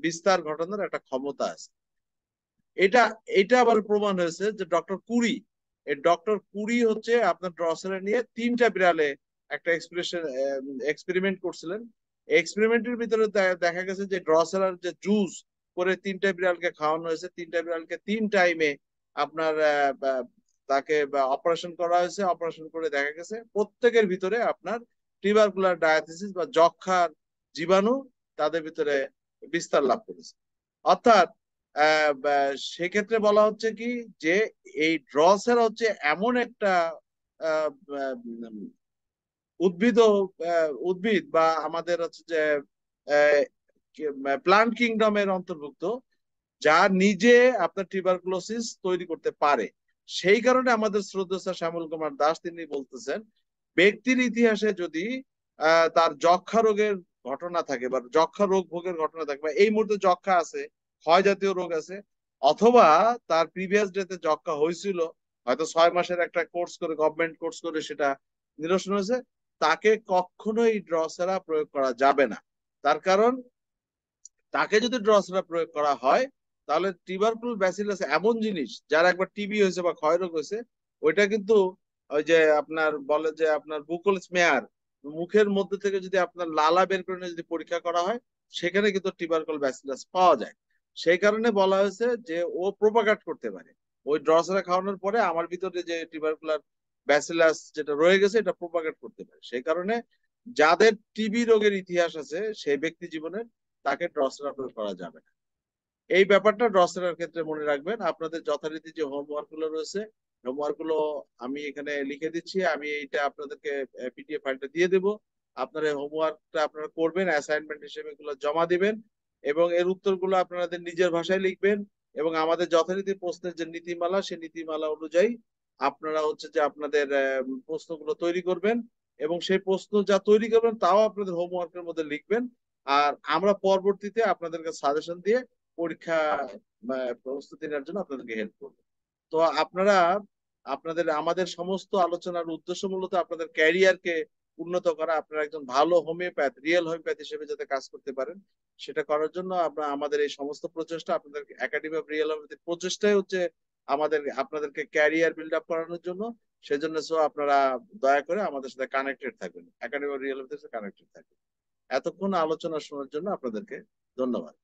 বিস্তার ঘটানোর একটা ক্ষমতা আছে। এটা এটা আবার প্রমাণ হয়েছে যে ডক্টর কুরি, এই ডক্টর কুরি হচ্ছে আপনার ড্রসেরা নিয়ে 3টা বিড়ালে একটা এক্সপেরিমেন্ট করছিলেন। এক্সপেরিমেন্টের ভিতরে দেখা গেছে যে ড্রসেরার যে জুস করে 3টা বিড়ালকে খাওয়ানো হয়েছে, 3টা বিড়ালকে 3 টাইমে আপনার তাকে অপারেশন করা হয়েছে। অপারেশন করে দেখা গেছে প্রত্যেকের ভিতরে আপনার টিউবারকুলার ডায়াথিসিস বা যক্ষ্মার জীবাণু তাদের ভিতরে বিস্তার লাভ করেছে। অর্থাৎ সেক্ষেত্রে বলা হচ্ছে কি, যে এই ড্রসের হচ্ছে এমন একটা আহ, উম, উদ্ভিদ উদ্ভিদ বা আমাদের হচ্ছে যে প্লান্ট কিংডমের অন্তর্ভুক্ত, যা নিজে আপনার টিউবারকুলোসিস তৈরি করতে পারে। সেই কারণে আমাদের শ্রদ্ধেয় স্যার শ্যামল কুমার দাস তিনি বলতেছেন, ব্যক্তির ইতিহাসে যদি তার যক্ষা রোগের ঘটনা থাকে বা যক্ষা রোগ ভোগের ঘটনা থাকে, বা এই মুহূর্তে যক্ষা আছে, ক্ষয় জাতীয় রোগ আছে, অথবা তার প্রিভিয়াস ডেতে যক্ষা হয়েছিল, হয়তো 6 মাসের একটা কোর্স করে, গভর্নমেন্ট কোর্স করে সেটা নিরসন হয়েছে, তাকে কখনোই ড্রসেরা প্রয়োগ করা যাবে না। তার কারণ তাকে যদি ড্রসেরা প্রয়োগ করা হয়, তাহলে টিউবারকুল ব্যাসিলাস এমন জিনিস, যার একবার টিবি হয়েছে বা ক্ষয়রোগ হয়েছে, ওইটা কিন্তু ওই যে আপনার বলে যে আপনার বুকল স্মেয়ার, মুখের মধ্যে থেকে যদি আপনার লালা বের করে নিয়ে যদি পরীক্ষা করা হয়, সেখানে কিন্তু টিউবারকুল ব্যাসিলাস পাওয়া যায়। সেই কারণে বলা হয়েছে যে ও প্রোপাগাট করতে পারে। ওই ড্রসেরা খাওয়ানোর পরে আমার ভিতরে যে টিউবারকুলার ব্যাসিলাস যেটা রয়ে গেছে, এটা প্রোপাগাট করতে পারে। সেই কারণে যাদের টিবি রোগের ইতিহাস আছে সেই ব্যক্তি জীবনের, তাকে ড্রসেরা প্রয়োগ করা যাবে না। এই ব্যাপারটা ড্রসেরার ক্ষেত্রে মনে রাখবেন। আপনাদের যথারীতি যে হোমওয়ার্ক গুলো রয়েছে, হোমওয়ার্ক গুলো আমি এখানে লিখে দিচ্ছি। আমি এইটা আপনাদেরকে পিডিএফ ফাইলটা দিয়ে দেবো। আপনারা হোমওয়ার্কটা আপনারা করবেন, অ্যাসাইনমেন্ট হিসেবে এগুলো জমা দিবেন, এবং এর উত্তরগুলো আপনাদের নিজের ভাষায় লিখবেন। এবং আমাদের যথারীতি প্রশ্নের যে নীতিমালা, সেই নীতিমালা অনুযায়ী আপনারা হচ্ছে যে আপনাদের প্রশ্নগুলো তৈরি করবেন, এবং সেই প্রশ্ন যা তৈরি করবেন তাও আপনাদের হোমওয়ার্কের মধ্যে লিখবেন। আর আমরা পরবর্তীতে আপনাদেরকে সাজেশন দিয়ে পরীক্ষা প্রস্তুতি নেওয়ার জন্য আপনাদেরকে হেল্প করবো। তো আপনারা আমাদের সমস্ত আলোচনার উদ্দেশ্য মূলত আপনাদের ক্যারিয়ারকে উন্নত করা, আপনারা একজন ভালো হোমিওপ্যাথ, রিয়েল হোমিওপ্যাথ হিসেবে যাতে কাজ করতে পারেন, সেটা করার জন্য আপনারা আমাদের এই সমস্ত প্রচেষ্টা, আপনাদের একাডেমি অফ রিয়েল হোমিওপ্যাথির প্রচেষ্টাই হচ্ছে আপনাদেরকে ক্যারিয়ার বিল্ড আপ করানোর জন্য। সেজন্য আপনারা দয়া করে আমাদের সাথে কানেক্টেড থাকবেন, একাডেমি অফ রিয়েল হোমিওপ্যাথির সাথে কানেক্টেড থাকবেন। এতক্ষণ আলোচনা শোনার জন্য আপনাদেরকে ধন্যবাদ।